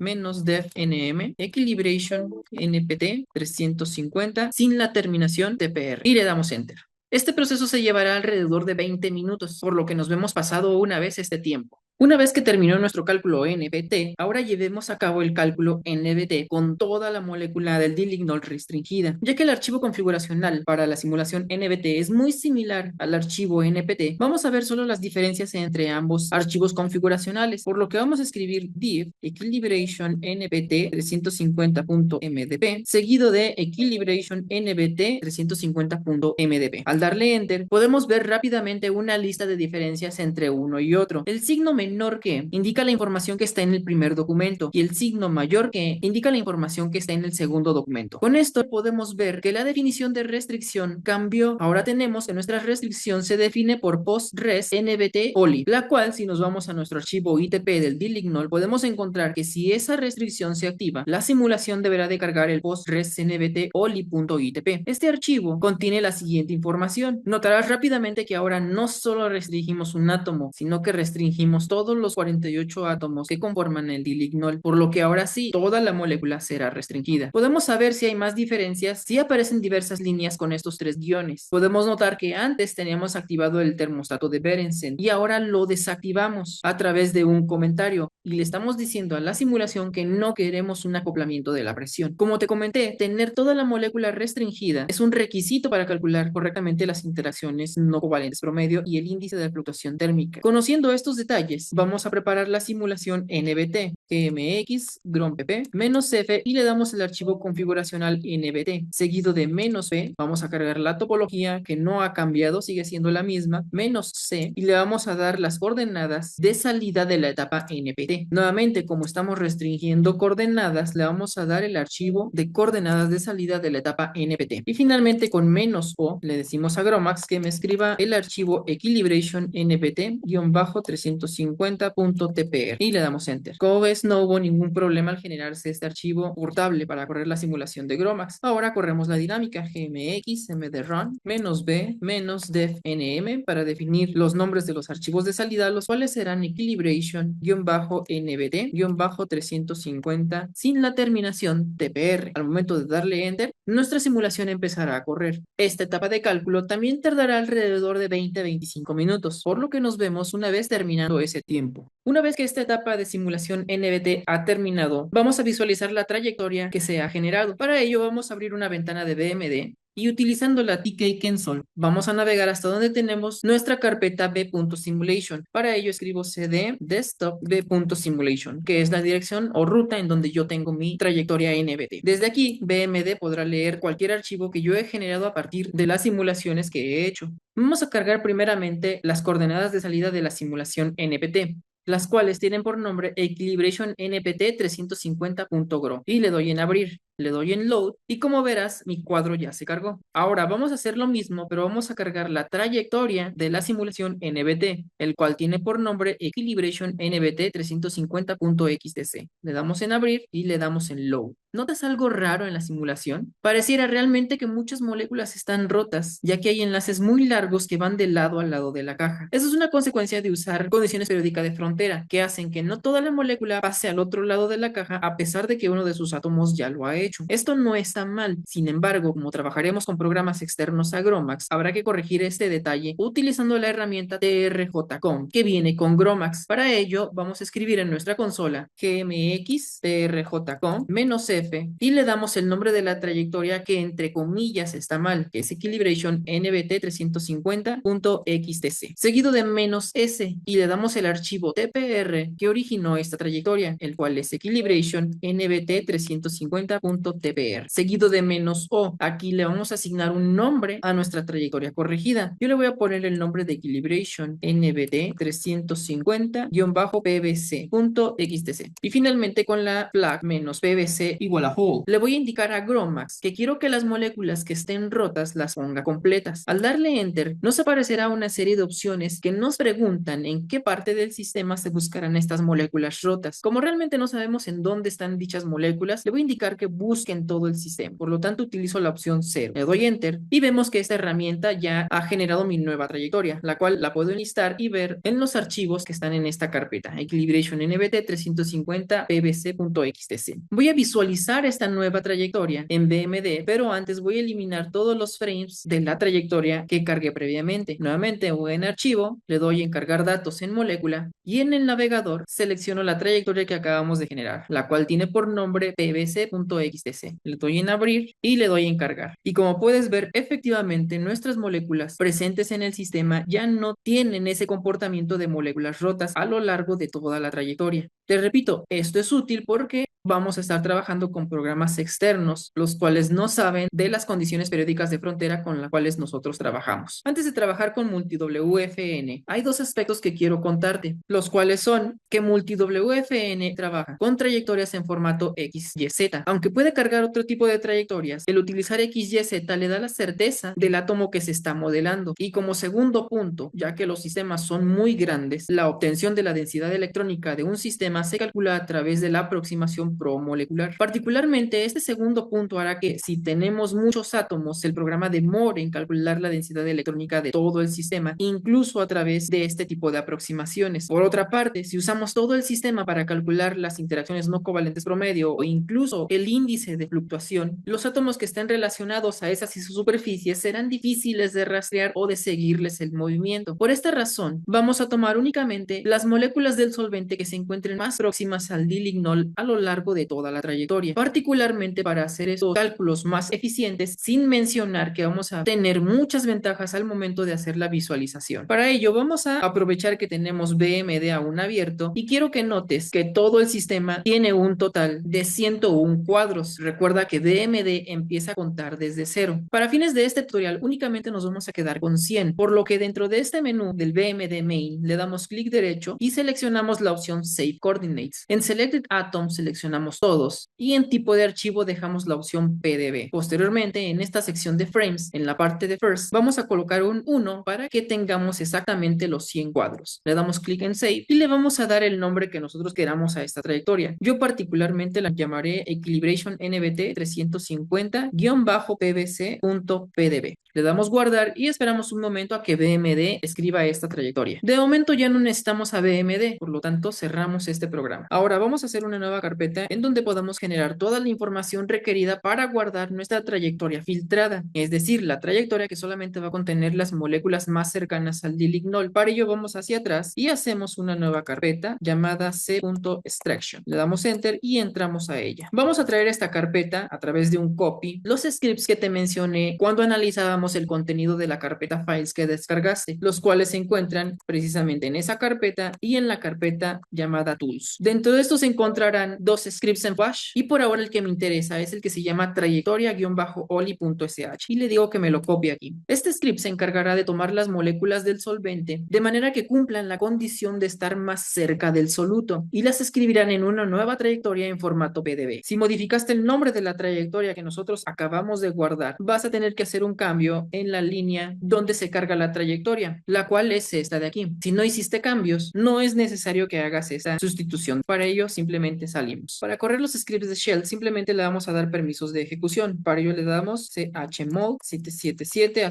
-def nm equilibration npt 350 sin la terminación tpr y le damos enter. Este proceso se llevará alrededor de 20 minutos, por lo que nos vemos pasado una vez este tiempo. Una vez que terminó nuestro cálculo NBT, ahora llevemos a cabo el cálculo NBT con toda la molécula del dilignol restringida. Ya que el archivo configuracional para la simulación NBT es muy similar al archivo NPT, vamos a ver solo las diferencias entre ambos archivos configuracionales, por lo que vamos a escribir div equilibration nbt 350.mdp seguido de equilibration nbt 350.mdp. Al darle enter, podemos ver rápidamente una lista de diferencias entre uno y otro. El signo menor que indica la información que está en el primer documento y el signo mayor que indica la información que está en el segundo documento. Con esto podemos ver que la definición de restricción cambió. Ahora tenemos que nuestra restricción se define por postres nbt oli, la cual, si nos vamos a nuestro archivo itp del dilignol, podemos encontrar que si esa restricción se activa, la simulación deberá de cargar el postres nbt oli.itp. Este archivo contiene la siguiente información. Notarás rápidamente que ahora no solo restringimos un átomo, sino que restringimos todos los 48 átomos que conforman el dilignol, por lo que ahora sí, toda la molécula será restringida. Podemos saber si hay más diferencias si aparecen diversas líneas con estos tres guiones. Podemos notar que antes teníamos activado el termostato de Berensen y ahora lo desactivamos a través de un comentario y le estamos diciendo a la simulación que no queremos un acoplamiento de la presión. Como te comenté, tener toda la molécula restringida es un requisito para calcular correctamente las interacciones no covalentes promedio y el índice de fluctuación térmica. Conociendo estos detalles, vamos a preparar la simulación NBT, gmx, grompp, -f y le damos el archivo configuracional NBT, seguido de -p, vamos a cargar la topología que no ha cambiado, sigue siendo la misma, -c y le vamos a dar las coordenadas de salida de la etapa NPT. Nuevamente, como estamos restringiendo coordenadas, le vamos a dar el archivo de coordenadas de salida de la etapa NPT. Y finalmente con -o le decimos a Gromax que me escriba el archivo equilibration npt-350.tpr y le damos enter. Como ves, no hubo ningún problema al generarse este archivo portable para correr la simulación de Gromax. Ahora corremos la dinámica gmx mdrun -b -def nm para definir los nombres de los archivos de salida, los cuales serán equilibration-nbt-350 sin la terminación tpr. Al momento de darle enter, nuestra simulación empezará a correr. Esta etapa de cálculo también tardará alrededor de 20 a 25 minutos, por lo que nos vemos una vez terminando ese tiempo. Una vez que esta etapa de simulación NBT ha terminado, vamos a visualizar la trayectoria que se ha generado. Para ello vamos a abrir una ventana de BMD y utilizando la TK Console vamos a navegar hasta donde tenemos nuestra carpeta b.simulation. Para ello escribo cd desktop b.simulation, que es la dirección o ruta en donde yo tengo mi trayectoria NBT. Desde aquí BMD podrá leer cualquier archivo que yo he generado a partir de las simulaciones que he hecho. Vamos a cargar primeramente las coordenadas de salida de la simulación NPT, las cuales tienen por nombre equilibration npt 350.gro y le doy en abrir. Le doy en load y como verás mi cuadro ya se cargó. Ahora vamos a hacer lo mismo, pero vamos a cargar la trayectoria de la simulación NBT, el cual tiene por nombre equilibration nbt 350.xtc. Le damos en abrir y le damos en load. ¿Notas algo raro en la simulación? Pareciera realmente que muchas moléculas están rotas, ya que hay enlaces muy largos que van de lado a lado de la caja. Eso es una consecuencia de usar condiciones periódicas de frontera, que hacen que no toda la molécula pase al otro lado de la caja a pesar de que uno de sus átomos ya lo ha hecho. Esto no está mal, sin embargo, como trabajaremos con programas externos a Gromax, habrá que corregir este detalle utilizando la herramienta trjcom que viene con Gromax. Para ello, vamos a escribir en nuestra consola gmx trjcom -f y le damos el nombre de la trayectoria que entre comillas está mal, que es equilibration nbt 350.xtc, seguido de -s y le damos el archivo tpr que originó esta trayectoria, el cual es equilibration nbt 350.tpr, seguido de -o. Aquí le vamos a asignar un nombre a nuestra trayectoria corregida. Yo le voy a poner el nombre de equilibration nbt 350-pbc.xtc. Y finalmente con la flag -pbc igual a whole, le voy a indicar a Gromax que quiero que las moléculas que estén rotas las ponga completas. Al darle enter, nos aparecerá una serie de opciones que nos preguntan en qué parte del sistema se buscarán estas moléculas rotas. Como realmente no sabemos en dónde están dichas moléculas, le voy a indicar que busque en todo el sistema. Por lo tanto, utilizo la opción 0. Le doy Enter y vemos que esta herramienta ya ha generado mi nueva trayectoria, la cual la puedo enlistar y ver en los archivos que están en esta carpeta, Equilibration NBT 350 pbc.xtc. Voy a visualizar esta nueva trayectoria en BMD, pero antes voy a eliminar todos los frames de la trayectoria que cargué previamente. Nuevamente voy en Archivo, le doy en Cargar datos en molécula y en el navegador selecciono la trayectoria que acabamos de generar, la cual tiene por nombre pbc.xtc. Le doy en Abrir y le doy en Cargar. Y como puedes ver, efectivamente nuestras moléculas presentes en el sistema ya no tienen ese comportamiento de moléculas rotas a lo largo de toda la trayectoria. Te repito, esto es útil porque vamos a estar trabajando con programas externos, los cuales no saben de las condiciones periódicas de frontera con las cuales nosotros trabajamos. Antes de trabajar con MultiWFN, hay dos aspectos que quiero contarte, los cuales son que MultiWFN trabaja con trayectorias en formato XYZ. Aunque puede cargar otro tipo de trayectorias, el utilizar XYZ le da la certeza del átomo que se está modelando. Y como segundo punto, ya que los sistemas son muy grandes, la obtención de la densidad electrónica de un sistema se calcula a través de la aproximación promolecular. Particularmente, este segundo punto hará que si tenemos muchos átomos, el programa demore en calcular la densidad electrónica de todo el sistema, incluso a través de este tipo de aproximaciones. Por otra parte, si usamos todo el sistema para calcular las interacciones no covalentes promedio o incluso el índice de fluctuación, los átomos que estén relacionados a esas superficies serán difíciles de rastrear o de seguirles el movimiento. Por esta razón, vamos a tomar únicamente las moléculas del solvente que se encuentren más próximas al dilignol a lo largo de toda la trayectoria, particularmente para hacer estos cálculos más eficientes, sin mencionar que vamos a tener muchas ventajas al momento de hacer la visualización. Para ello, vamos a aprovechar que tenemos BMD aún abierto y quiero que notes que todo el sistema tiene un total de 101 cuadros. Recuerda que BMD empieza a contar desde cero. Para fines de este tutorial, únicamente nos vamos a quedar con 100, por lo que dentro de este menú del BMD Main le damos clic derecho y seleccionamos la opción Save Coordinates. En Selected Atoms seleccionamos todos y en tipo de archivo dejamos la opción PDB. Posteriormente, en esta sección de frames, en la parte de First, vamos a colocar un 1 para que tengamos exactamente los 100 cuadros. Le damos clic en Save y le vamos a dar el nombre que nosotros queramos a esta trayectoria. Yo particularmente la llamaré Equilibration NBT 350-pbc.pdb. Le damos guardar y esperamos un momento a que BMD escriba esta trayectoria. De momento ya no necesitamos a BMD, por lo tanto cerramos este programa. Ahora vamos a hacer una nueva carpeta en donde podamos generar toda la información requerida para guardar nuestra trayectoria filtrada, es decir, la trayectoria que solamente va a contener las moléculas más cercanas al dilignol. Para ello vamos hacia atrás y hacemos una nueva carpeta llamada c.extraction. Le damos enter y entramos a ella. Vamos a traer esta carpeta a través de un copy, los scripts que te mencioné cuando analizábamos el contenido de la carpeta files que descargaste, los cuales se encuentran precisamente en esa carpeta y en la carpeta llamada tools. Dentro de estos se encontrarán dos scripts en Bash y por ahora el que me interesa es el que se llama trayectoria-oli.sh y le digo que me lo copie aquí. Este script se encargará de tomar las moléculas del solvente de manera que cumplan la condición de estar más cerca del soluto y las escribirán en una nueva trayectoria en formato PDB. Si modificaste el nombre de la trayectoria que nosotros acabamos de guardar, vas a tener que hacer un cambio en la línea donde se carga la trayectoria, la cual es esta de aquí. Si no hiciste cambios, no es necesario que hagas esa sustitución. Para ello, simplemente salimos. Para correr los scripts de Shell, simplemente le vamos a dar permisos de ejecución. Para ello le damos chmod 777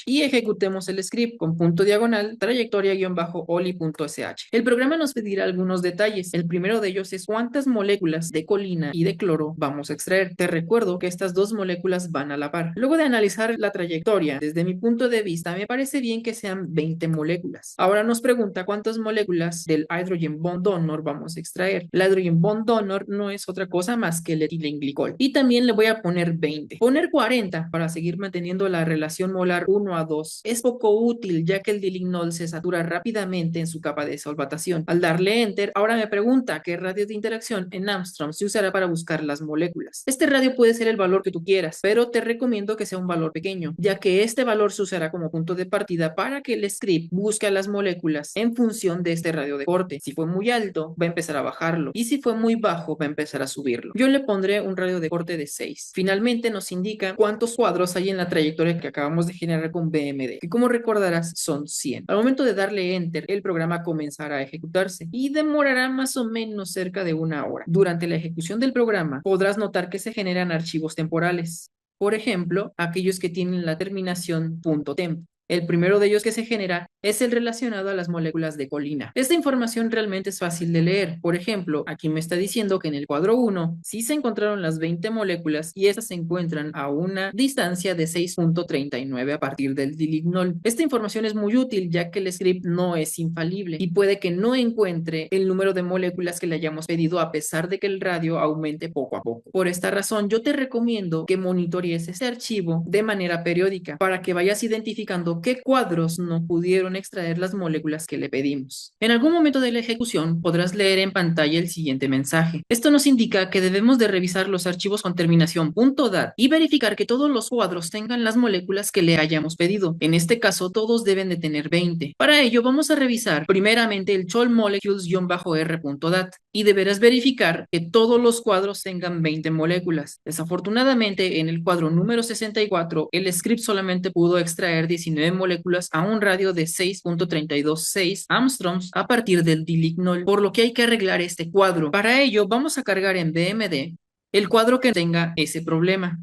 y ejecutemos el script con punto diagonal trayectoria-oli.sh. El programa nos pedirá algunos detalles. El primero de ellos es cuántas moléculas de colina y de cloro vamos a extraer. Te recuerdo que estas dos moléculas van a la par. Luego de analizar la trayectoria, desde mi punto de vista, me parece bien que sean 20 moléculas. Ahora nos pregunta cuántas moléculas del hydrogen bond donor vamos a extraer. El hydrogen bond donor no es otra cosa más que el etilenglicol. Y también le voy a poner 20. Poner 40 para seguir manteniendo la relación molar 1:2 es poco útil, ya que el dilignol se satura rápidamente en su capa de solvatación. Al darle enter, ahora me pregunta qué radio de interacción en Angstrom se usará para buscar las moléculas. Este radio puede ser el valor que tú quieras, pero te recomiendo que sea un valor pequeño, ya que este valor se usará como punto de partida para que el script busque a las moléculas en función de este radio de corte. Si fue muy alto, va a empezar a bajarlo, y si si fue muy bajo va a empezar a subirlo. Yo le pondré un radio de corte de 6. Finalmente nos indica cuántos cuadros hay en la trayectoria que acabamos de generar con BMD, que como recordarás son 100. Al momento de darle Enter, el programa comenzará a ejecutarse y demorará más o menos cerca de una hora. Durante la ejecución del programa podrás notar que se generan archivos temporales. Por ejemplo, aquellos que tienen la terminación .temp. El primero de ellos que se genera es el relacionado a las moléculas de colina. Esta información realmente es fácil de leer. Por ejemplo, aquí me está diciendo que en el cuadro 1 sí se encontraron las 20 moléculas y estas se encuentran a una distancia de 6.39 a partir del dilignol. Esta información es muy útil ya que el script no es infalible y puede que no encuentre el número de moléculas que le hayamos pedido a pesar de que el radio aumente poco a poco. Por esta razón, yo te recomiendo que monitorees este archivo de manera periódica para que vayas identificando qué cuadros no pudieron extraer las moléculas que le pedimos. En algún momento de la ejecución podrás leer en pantalla el siguiente mensaje. Esto nos indica que debemos de revisar los archivos con terminación .dat y verificar que todos los cuadros tengan las moléculas que le hayamos pedido. En este caso, todos deben de tener 20. Para ello, vamos a revisar primeramente el cholmolecules-r.dat y deberás verificar que todos los cuadros tengan 20 moléculas. Desafortunadamente, en el cuadro número 64, el script solamente pudo extraer 19 moléculas a un radio de 6.326 angstroms a partir del dilignol, por lo que hay que arreglar este cuadro. Para ello, vamos a cargar en BMD el cuadro que tenga ese problema.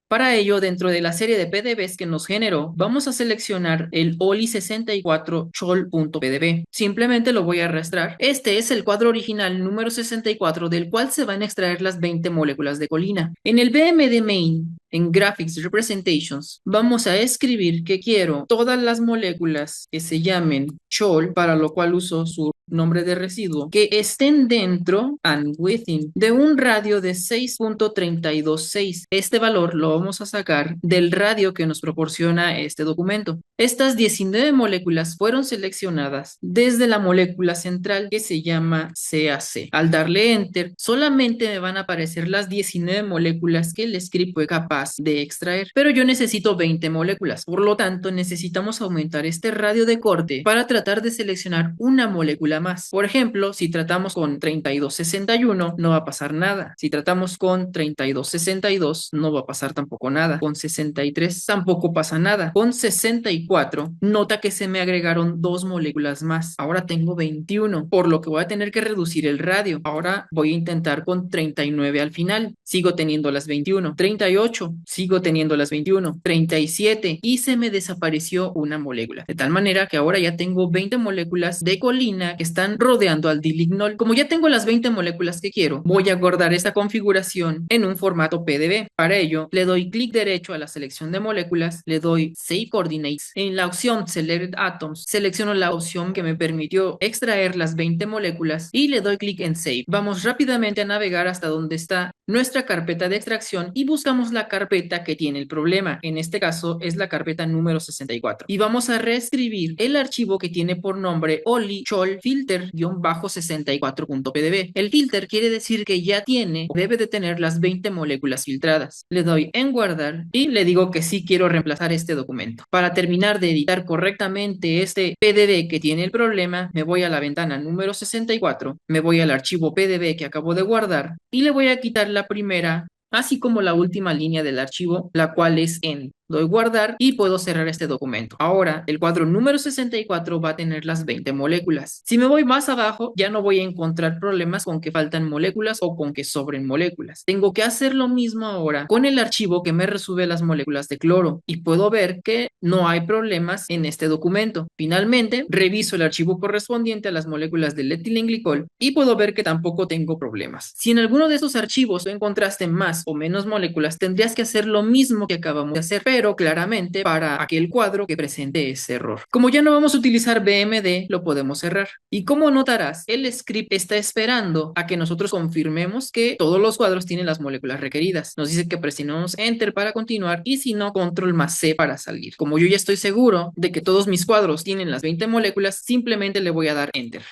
Para ello, dentro de la serie de PDBs que nos generó, vamos a seleccionar el OLI64 chol.pdb. Simplemente lo voy a arrastrar. Este es el cuadro original número 64 del cual se van a extraer las 20 moléculas de colina. En el BMD main, en Graphics Representations, vamos a escribir que quiero todas las moléculas que se llamen chol, para lo cual uso su nombre de residuo, que estén dentro and within de un radio de 6.326. Este valor lo vamos a sacar del radio que nos proporciona este documento. Estas 19 moléculas fueron seleccionadas desde la molécula central que se llama CAC. Al darle Enter, solamente me van a aparecer las 19 moléculas que el script fue capaz de extraer, pero yo necesito 20 moléculas. Por lo tanto, necesitamos aumentar este radio de corte para tratar de seleccionar una molécula más. Por ejemplo, si tratamos con 3261, no va a pasar nada. Si tratamos con 3262, no va a pasar tampoco nada. Con 63 tampoco pasa nada. Con 64, nota que se me agregaron 2 moléculas más. Ahora tengo 21, por lo que voy a tener que reducir el radio. Ahora voy a intentar con 39 al final. Sigo teniendo las 21. 38, sigo teniendo las 21. 37 y se me desapareció una molécula. De tal manera que ahora ya tengo 20 moléculas de colina que están rodeando al dilignol. Como ya tengo las 20 moléculas que quiero, voy a guardar esta configuración en un formato PDB. Para ello, le doy clic derecho a la selección de moléculas, le doy Save Coordinates. En la opción Select Atoms, selecciono la opción que me permitió extraer las 20 moléculas y le doy clic en Save. Vamos rápidamente a navegar hasta donde está nuestra carpeta de extracción y buscamos la carpeta que tiene el problema. En este caso es la carpeta número 64. Y vamos a reescribir el archivo que tiene por nombre oli chol filter-64.pdb. El filter quiere decir que ya tiene o debe de tener las 20 moléculas filtradas. Le doy en guardar y le digo que sí quiero reemplazar este documento. Para terminar de editar correctamente este PDB que tiene el problema, me voy a la ventana número 64, me voy al archivo PDB que acabo de guardar y le voy a quitar la primera, así como la última línea del archivo, la cual es en. Doy guardar y puedo cerrar este documento. Ahora, el cuadro número 64 va a tener las 20 moléculas. Si me voy más abajo, ya no voy a encontrar problemas con que faltan moléculas o con que sobren moléculas. Tengo que hacer lo mismo ahora con el archivo que me resube las moléculas de cloro y puedo ver que no hay problemas en este documento. Finalmente, reviso el archivo correspondiente a las moléculas del etilenglicol y puedo ver que tampoco tengo problemas. Si en alguno de estos archivos tú encontraste más o menos moléculas, tendrías que hacer lo mismo que acabamos de hacer, pero claramente para aquel cuadro que presente ese error. Como ya no vamos a utilizar BMD, lo podemos cerrar. Y como notarás, el script está esperando a que nosotros confirmemos que todos los cuadros tienen las moléculas requeridas. Nos dice que presionemos Enter para continuar y si no, Control más C para salir. Como yo ya estoy seguro de que todos mis cuadros tienen las 20 moléculas, simplemente le voy a dar Enter.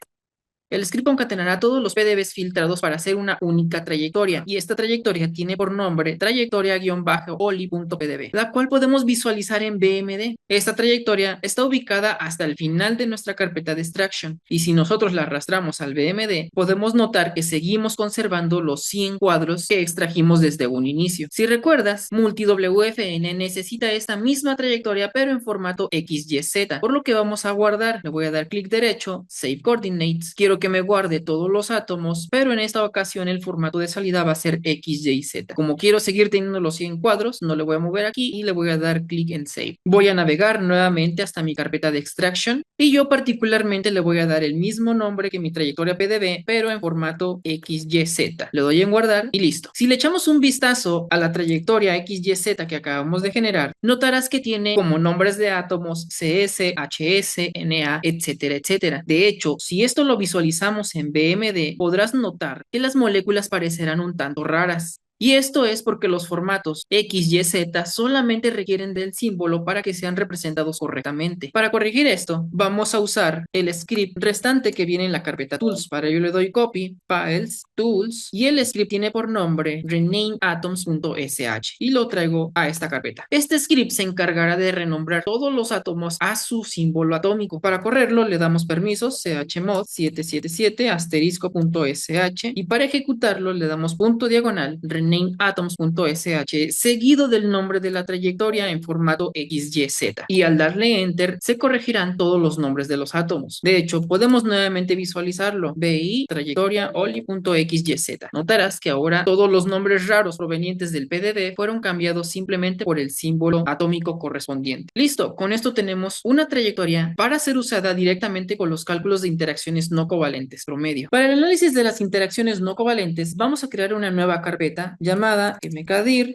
El script concatenará todos los PDBs filtrados para hacer una única trayectoria, y esta trayectoria tiene por nombre trayectoria-oli.pdb, la cual podemos visualizar en BMD. Esta trayectoria está ubicada hasta el final de nuestra carpeta de extraction, y si nosotros la arrastramos al BMD, podemos notar que seguimos conservando los 100 cuadros que extrajimos desde un inicio. Si recuerdas, MultiWFN necesita esta misma trayectoria pero en formato XYZ, por lo que vamos a guardar. Le voy a dar clic derecho, Save Coordinates. Quiero que me guarde todos los átomos, pero en esta ocasión el formato de salida va a ser XYZ. Como quiero seguir teniendo los 100 cuadros, no le voy a mover aquí y le voy a dar clic en Save. Voy a navegar nuevamente hasta mi carpeta de extraction y yo particularmente le voy a dar el mismo nombre que mi trayectoria PDB, pero en formato XYZ. Le doy en guardar y listo. Si le echamos un vistazo a la trayectoria XYZ que acabamos de generar, notarás que tiene como nombres de átomos CS, HS, Na, etcétera, etcétera. De hecho, si esto lo visualizamos en BMD, podrás notar que las moléculas parecerán un tanto raras. Y esto es porque los formatos X, Y, Z solamente requieren del símbolo para que sean representados correctamente. Para corregir esto, vamos a usar el script restante que viene en la carpeta Tools. Para ello le doy Copy, Files, Tools, y el script tiene por nombre renameatoms.sh y lo traigo a esta carpeta. Este script se encargará de renombrar todos los átomos a su símbolo atómico. Para correrlo le damos permisos chmod 777 asterisco.sh y para ejecutarlo le damos punto diagonal renameatoms.sh seguido del nombre de la trayectoria en formato XYZ, y al darle enter se corregirán todos los nombres de los átomos. De hecho, podemos nuevamente visualizarlo: BI trayectoria oli.xyz. Notarás que ahora todos los nombres raros provenientes del PDB fueron cambiados simplemente por el símbolo atómico correspondiente. Listo, con esto tenemos una trayectoria para ser usada directamente con los cálculos de interacciones no covalentes promedio. Para el análisis de las interacciones no covalentes vamos a crear una nueva carpeta llamada mkdir.d.anci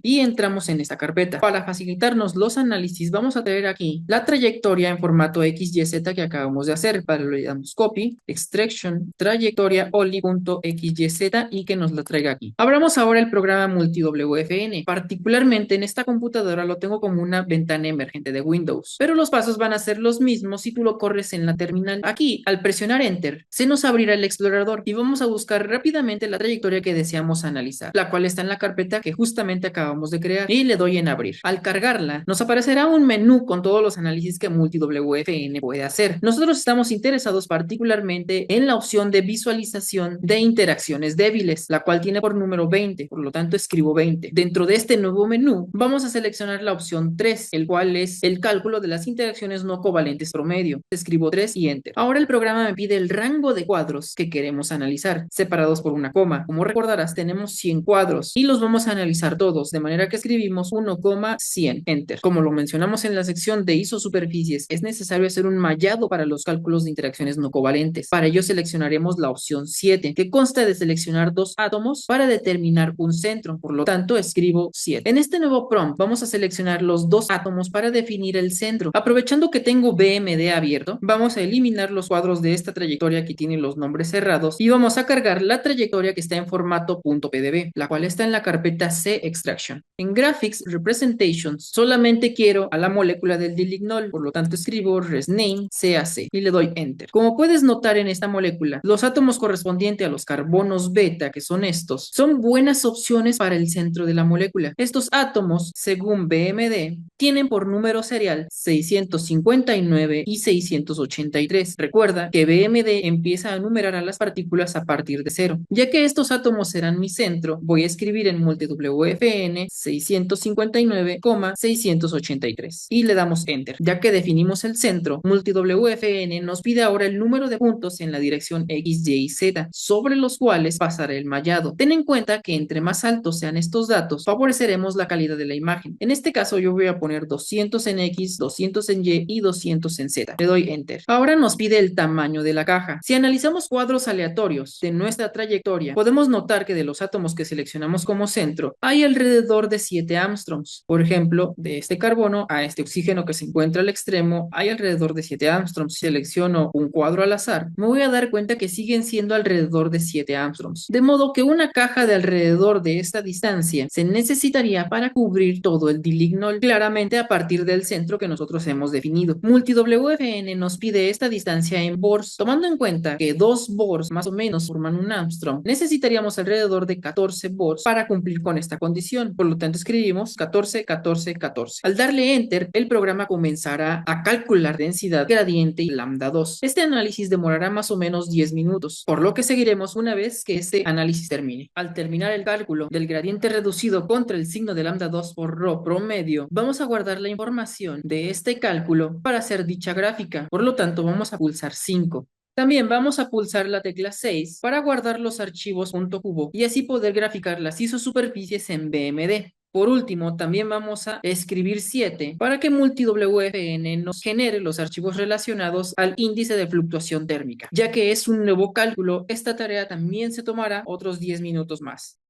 y entramos en esta carpeta. Para facilitarnos los análisis vamos a traer aquí la trayectoria en formato XYZ que acabamos de hacer. Para ello le damos copy, extraction, trayectoria oli.xyz y que nos la traiga aquí. Abramos ahora el programa MultiWFN. Particularmente en esta computadora lo tengo como una ventana emergente de Windows, pero los pasos van a ser los mismos si tú lo corres en la terminal. Aquí, al presionar Enter, se nos abrirá el explorador y vamos a buscar rápidamente la trayectoria que deseamos analizar, la cual está en la carpeta que justamente acabamos de crear, y le doy en abrir. Al cargarla, nos aparecerá un menú con todos los análisis que MultiWFN puede hacer. Nosotros estamos interesados particularmente en la opción de visualización de interacciones débiles, la cual tiene por número 20, por lo tanto escribo 20. Dentro de este nuevo menú, vamos a seleccionar la opción 3, el cual es el cálculo de las interacciones no covalentes promedio. Escribo 3 y Enter. Ahora el programa me pide el rango de cuadros que queremos analizar, separados por una coma. Como recordarás, tenemos 100 cuadros y los vamos a analizar todos, de manera que escribimos 1,100, Enter. Como lo mencionamos en la sección de isosuperficies, es necesario hacer un mallado para los cálculos de interacciones no covalentes. Para ello seleccionaremos la opción 7, que consta de seleccionar dos átomos para determinar un centro. Por lo tanto, escribo 7. En este nuevo prompt vamos a seleccionar los dos átomos para definir el centro. Aprovechando que tengo BMD abierto, vamos a eliminar los cuadros de esta trayectoria que tiene los nombres cerrados y vamos a cargar la trayectoria que está en formato .pdb, la cual está en la carpeta C Extraction. En Graphics Representations solamente quiero a la molécula del dilignol, por lo tanto escribo resname CAC y le doy Enter. Como puedes notar en esta molécula, los átomos correspondientes a los carbonos beta, que son estos, son buenas opciones para el centro de la molécula. Estos átomos, según BMD, tienen por número serial 659 y 683. Recuerda que BMD empieza a numerar a las partículas a partir de 0. Ya que estos átomos serán mi centro, voy a escribir en MultiWFN 659,683 y le damos Enter. Ya que definimos el centro, MultiWFN nos pide ahora el número de puntos en la dirección X, Y y Z, sobre los cuales pasará el mallado. Ten en cuenta que entre más altos sean estos datos, favoreceremos la calidad de la imagen. En este caso yo voy a poner 200 en X, 200 en Y y 200 en Z. Le doy Enter. Ahora nos pide el tamaño de la caja. Si analizamos cuadros aleatorios de nuestra trayectoria, podemos notar que de los átomos que seleccionamos como centro, hay alrededor de 7 angstroms. Por ejemplo, de este carbono a este oxígeno que se encuentra al extremo, hay alrededor de 7 angstroms. Si selecciono un cuadro al azar, me voy a dar cuenta que siguen siendo alrededor de 7 angstroms. De modo que una caja de alrededor de esta distancia se necesitaría para cubrir todo el dilignol, claramente a partir del centro que nosotros hemos definido. MultiWFN nos pide esta distancia en Bohrs. Tomando en cuenta que 2 Bohrs más o menos forman un Armstrong, necesitaríamos alrededor de 14 Bohrs para cumplir con esta condición. Por lo tanto, escribimos 14, 14, 14. Al darle Enter, el programa comenzará a calcular densidad, gradiente y lambda 2. Este análisis demorará más o menos 10 minutos, por lo que seguiremos una vez que este análisis termine. Al terminar el cálculo del gradiente reducido contra el signo de lambda 2 por ρ promedio, vamos a guardar la información de este cálculo para hacer dicha gráfica. Por lo tanto, vamos a pulsar 5. También vamos a pulsar la tecla 6 para guardar los archivos .cubo y así poder graficar las isosuperficies en BMD. Por último, también vamos a escribir 7 para que MultiWFN nos genere los archivos relacionados al índice de fluctuación térmica. Ya que es un nuevo cálculo, esta tarea también se tomará otros 10 minutos más.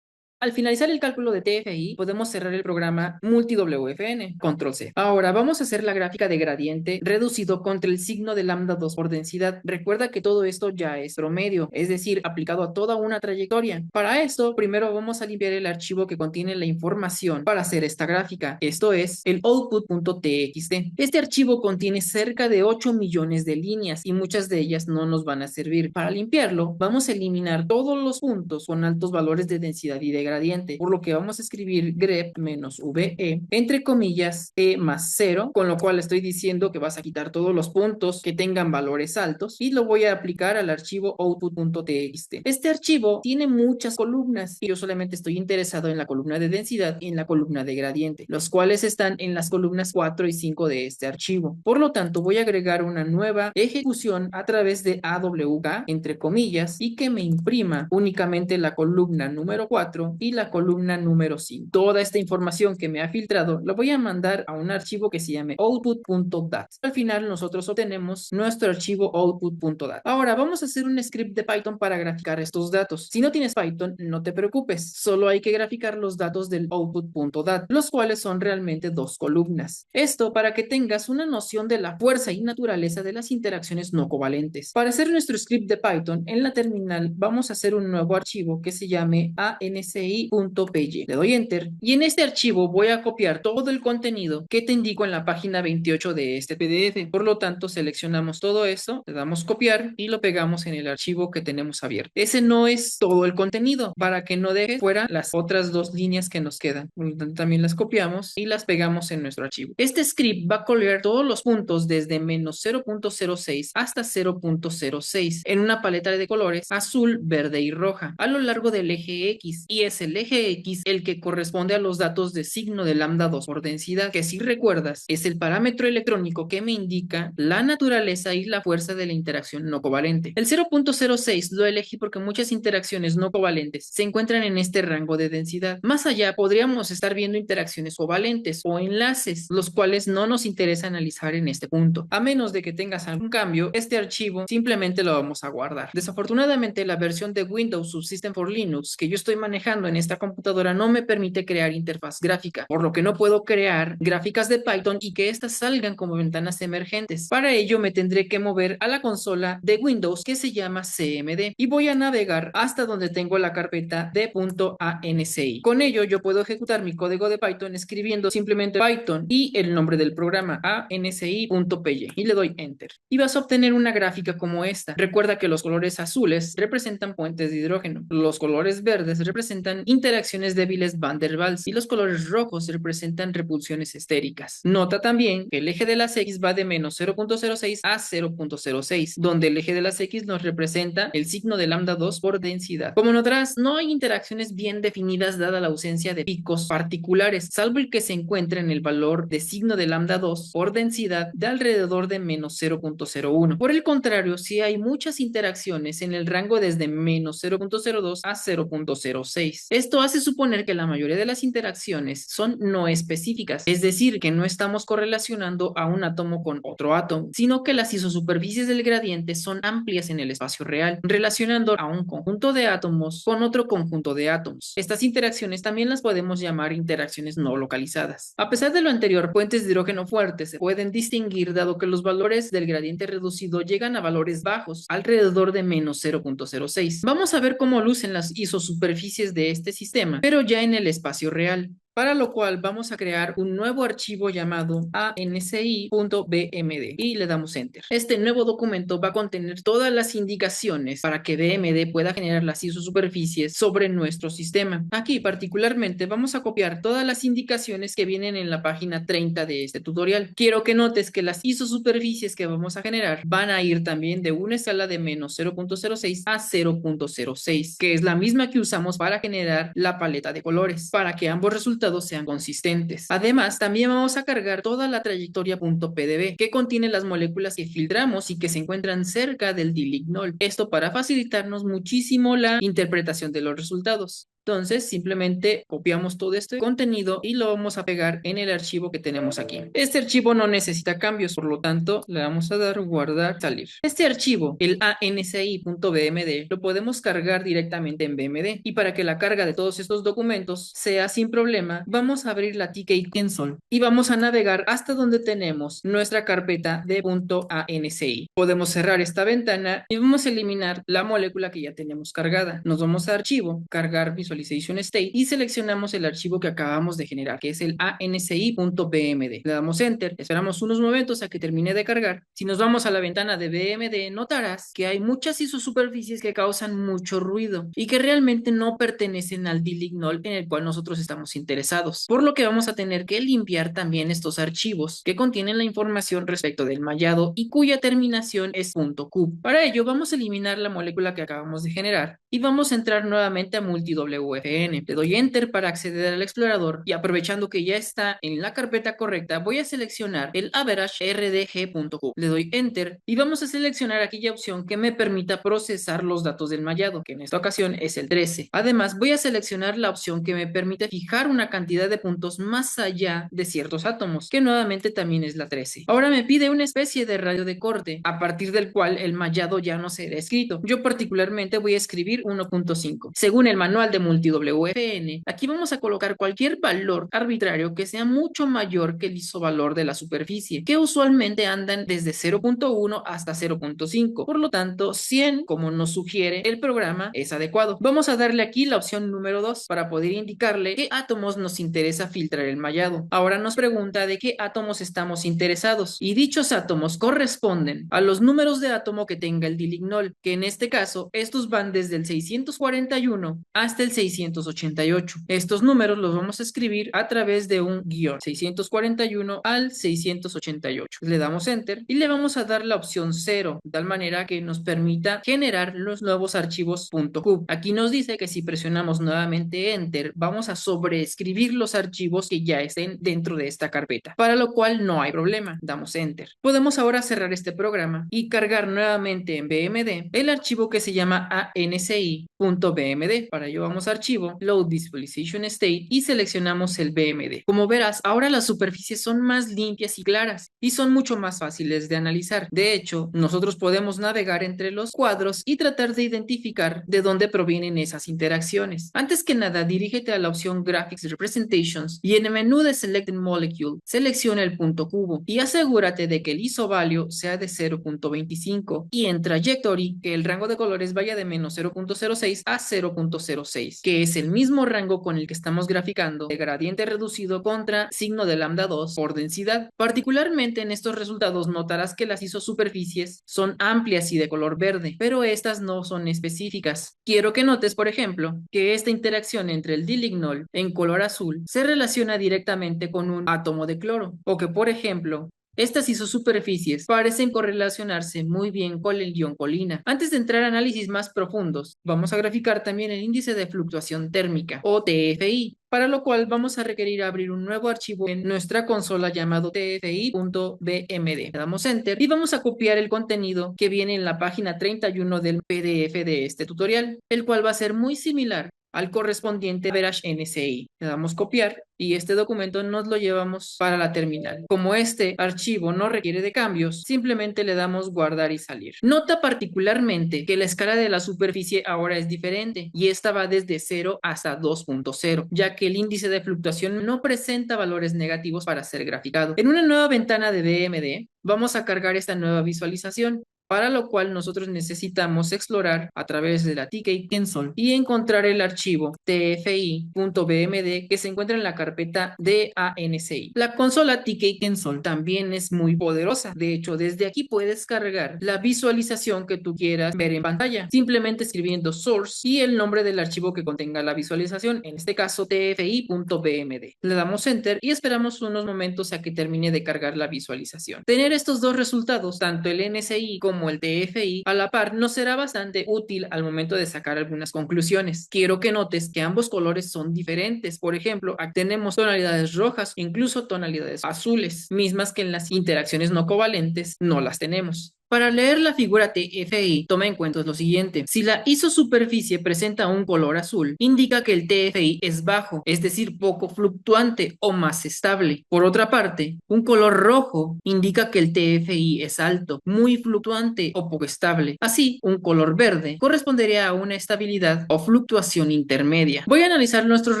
Al finalizar el cálculo de TFI, podemos cerrar el programa MultiWFN, control C. Ahora vamos a hacer la gráfica de gradiente reducido contra el signo de lambda 2 por densidad. Recuerda que todo esto ya es promedio, es decir, aplicado a toda una trayectoria. Para esto, primero vamos a limpiar el archivo que contiene la información para hacer esta gráfica. Esto es el output.txt. Este archivo contiene cerca de 8 millones de líneas y muchas de ellas no nos van a servir. Para limpiarlo, vamos a eliminar todos los puntos con altos valores de densidad y de gradiente, por lo que vamos a escribir grep menos VE, entre comillas, E más 0, con lo cual estoy diciendo que vas a quitar todos los puntos que tengan valores altos y lo voy a aplicar al archivo output.txt. Este archivo tiene muchas columnas y yo solamente estoy interesado en la columna de densidad y en la columna de gradiente, los cuales están en las columnas 4 y 5 de este archivo. Por lo tanto, voy a agregar una nueva ejecución a través de AWK, entre comillas, y que me imprima únicamente la columna número 4 y la columna número 5. Toda esta información que me ha filtrado la voy a mandar a un archivo que se llame output.dat. Al final nosotros obtenemos nuestro archivo output.dat. Ahora vamos a hacer un script de Python para graficar estos datos. Si no tienes Python, no te preocupes, solo hay que graficar los datos del output.dat, los cuales son realmente 2 columnas. Esto para que tengas una noción de la fuerza y naturaleza de las interacciones no covalentes. Para hacer nuestro script de Python, en la terminal vamos a hacer un nuevo archivo que se llame ANSI .py. Le doy enter y en este archivo voy a copiar todo el contenido que te indico en la página 28 de este PDF. Por lo tanto, seleccionamos todo eso, le damos copiar y lo pegamos en el archivo que tenemos abierto. Ese no es todo el contenido, para que no deje fuera las otras 2 líneas que nos quedan. También las copiamos y las pegamos en nuestro archivo. Este script va a copiar todos los puntos desde menos 0.06 hasta 0.06 en una paleta de colores azul, verde y roja a lo largo del eje X, y es el eje X el que corresponde a los datos de signo de lambda 2 por densidad, que si recuerdas es el parámetro electrónico que me indica la naturaleza y la fuerza de la interacción no covalente. El 0.06 lo elegí porque muchas interacciones no covalentes se encuentran en este rango de densidad. Más allá podríamos estar viendo interacciones covalentes o enlaces, los cuales no nos interesa analizar en este punto. A menos de que tengas algún cambio, este archivo simplemente lo vamos a guardar. Desafortunadamente, la versión de Windows Subsystem for Linux que yo estoy manejando en esta computadora no me permite crear interfaz gráfica, por lo que no puedo crear gráficas de Python y que éstas salgan como ventanas emergentes. Para ello me tendré que mover a la consola de Windows que se llama CMD y voy a navegar hasta donde tengo la carpeta de .ansi. Con ello yo puedo ejecutar mi código de Python escribiendo simplemente Python y el nombre del programa ansi.py y le doy enter. Y vas a obtener una gráfica como esta. Recuerda que los colores azules representan puentes de hidrógeno, los colores verdes representan interacciones débiles Van der Waals y los colores rojos representan repulsiones estéricas. Nota también que el eje de las X va de menos 0.06 a 0.06, donde el eje de las X nos representa el signo de lambda 2 por densidad. Como notarás, no hay interacciones bien definidas dada la ausencia de picos particulares, salvo el que se encuentra en el valor de signo de lambda 2 por densidad de alrededor de menos 0.01. Por el contrario, sí hay muchas interacciones en el rango desde menos 0.02 a 0.06. 6. Esto hace suponer que la mayoría de las interacciones son no específicas, es decir, que no estamos correlacionando a un átomo con otro átomo, sino que las isosuperficies del gradiente son amplias en el espacio real, relacionando a un conjunto de átomos con otro conjunto de átomos. Estas interacciones también las podemos llamar interacciones no localizadas. A pesar de lo anterior, puentes de hidrógeno fuertes se pueden distinguir dado que los valores del gradiente reducido llegan a valores bajos, alrededor de menos 0.06. Vamos a ver cómo lucen las isosuperficies de este sistema, pero ya en el espacio real. Para lo cual vamos a crear un nuevo archivo llamado ansi.bmd y le damos enter. Este nuevo documento va a contener todas las indicaciones para que BMD pueda generar las isosuperficies sobre nuestro sistema. Aquí particularmente vamos a copiar todas las indicaciones que vienen en la página 30 de este tutorial. Quiero que notes que las isosuperficies que vamos a generar van a ir también de una escala de menos 0.06 a 0.06, que es la misma que usamos para generar la paleta de colores, para que ambos resultados sean consistentes. Además, también vamos a cargar toda la trayectoria .pdb que contiene las moléculas que filtramos y que se encuentran cerca del dilignol. Esto para facilitarnos muchísimo la interpretación de los resultados. Entonces, simplemente copiamos todo este contenido y lo vamos a pegar en el archivo que tenemos aquí. Este archivo no necesita cambios, por lo tanto, le vamos a dar guardar, salir. Este archivo, el ansi.bmd, lo podemos cargar directamente en BMD. Y para que la carga de todos estos documentos sea sin problema, vamos a abrir la TK Console y vamos a navegar hasta donde tenemos nuestra carpeta de .ansi. Podemos cerrar esta ventana y vamos a eliminar la molécula que ya tenemos cargada. Nos vamos a archivo, cargar Visualization State y seleccionamos el archivo que acabamos de generar, que es el ansi.bmd. Le damos enter, esperamos unos momentos a que termine de cargar. Si nos vamos a la ventana de BMD, notarás que hay muchas isosuperficies que causan mucho ruido y que realmente no pertenecen al dilignol en el cual nosotros estamos interesados, por lo que vamos a tener que limpiar también estos archivos que contienen la información respecto del mallado y cuya terminación es .q. Para ello vamos a eliminar la molécula que acabamos de generar y vamos a entrar nuevamente a multiwfn. Le doy enter para acceder al explorador y aprovechando que ya está en la carpeta correcta, voy a seleccionar el average rdg.q. Le doy enter y vamos a seleccionar aquella opción que me permita procesar los datos del mallado, que en esta ocasión es el 13. Además, voy a seleccionar la opción que me permite fijar una cantidad de puntos más allá de ciertos átomos, que nuevamente también es la 13. Ahora me pide una especie de radio de corte, a partir del cual el mallado ya no será escrito. Yo particularmente voy a escribir 1.5. Según el manual de multiwfn, aquí vamos a colocar cualquier valor arbitrario que sea mucho mayor que el isovalor de la superficie, que usualmente andan desde 0.1 hasta 0.5. Por lo tanto, 100, como nos sugiere el programa, es adecuado. Vamos a darle aquí la opción número 2 para poder indicarle qué átomos nos interesa filtrar el mallado. Ahora nos pregunta de qué átomos estamos interesados y dichos átomos corresponden a los números de átomo que tenga el dilignol, que en este caso estos van desde el 641 hasta el 688. Estos números los vamos a escribir a través de un guión, 641 al 688. Le damos enter y le vamos a dar la opción 0, de tal manera que nos permita generar los nuevos archivos .cub. Aquí nos dice que si presionamos nuevamente enter, vamos a sobreescribir los archivos que ya estén dentro de esta carpeta, para lo cual no hay problema. Damos enter. Podemos ahora cerrar este programa y cargar nuevamente en BMD el archivo que se llama ansi.bmd. Para ello vamos a archivo, load visualization state y seleccionamos el BMD. Como verás, ahora las superficies son más limpias y claras y son mucho más fáciles de analizar. De hecho, nosotros podemos navegar entre los cuadros y tratar de identificar de dónde provienen esas interacciones. Antes que nada, dirígete a la opción Graphics Representations y en el menú de Select Molecule, selecciona el punto cubo y asegúrate de que el isovalue sea de 0.25 y en Trajectory que el rango de colores vaya de menos 0.06 a 0.06, que es el mismo rango con el que estamos graficando el gradiente reducido contra signo de lambda 2 por densidad. Particularmente en estos resultados notarás que las isosuperficies son amplias y de color verde, pero estas no son específicas. Quiero que notes, por ejemplo, que esta interacción entre el dilignol en color azul se relaciona directamente con un átomo de cloro, o que, por ejemplo, estas isosuperficies parecen correlacionarse muy bien con el ion colina. Antes de entrar a análisis más profundos, vamos a graficar también el índice de fluctuación térmica, o TFI, para lo cual vamos a requerir abrir un nuevo archivo en nuestra consola llamado tfi.bmd. Le damos enter y vamos a copiar el contenido que viene en la página 31 del PDF de este tutorial, el cual va a ser muy similar al correspondiente average NCI. Le damos copiar y este documento nos lo llevamos para la terminal. Como este archivo no requiere de cambios, simplemente le damos guardar y salir. Nota particularmente que la escala de la superficie ahora es diferente y esta va desde 0 hasta 2.0, ya que el índice de fluctuación no presenta valores negativos para ser graficado. En una nueva ventana de BMD, vamos a cargar esta nueva visualización, para lo cual nosotros necesitamos explorar a través de la TK Console y encontrar el archivo tfi.bmd que se encuentra en la carpeta DANCI. La consola TK Console también es muy poderosa. De hecho, desde aquí puedes cargar la visualización que tú quieras ver en pantalla, simplemente escribiendo source y el nombre del archivo que contenga la visualización, en este caso tfi.bmd. Le damos enter y esperamos unos momentos a que termine de cargar la visualización. Tener estos dos resultados, tanto el NCI como el TFI, a la par nos será bastante útil al momento de sacar algunas conclusiones. Quiero que notes que ambos colores son diferentes. Por ejemplo, aquí tenemos tonalidades rojas, incluso tonalidades azules, mismas que en las interacciones no covalentes no las tenemos. Para leer la figura TFI, toma en cuenta lo siguiente. Si la isosuperficie presenta un color azul, indica que el TFI es bajo, es decir, poco fluctuante o más estable. Por otra parte, un color rojo indica que el TFI es alto, muy fluctuante o poco estable. Así, un color verde correspondería a una estabilidad o fluctuación intermedia. Voy a analizar nuestros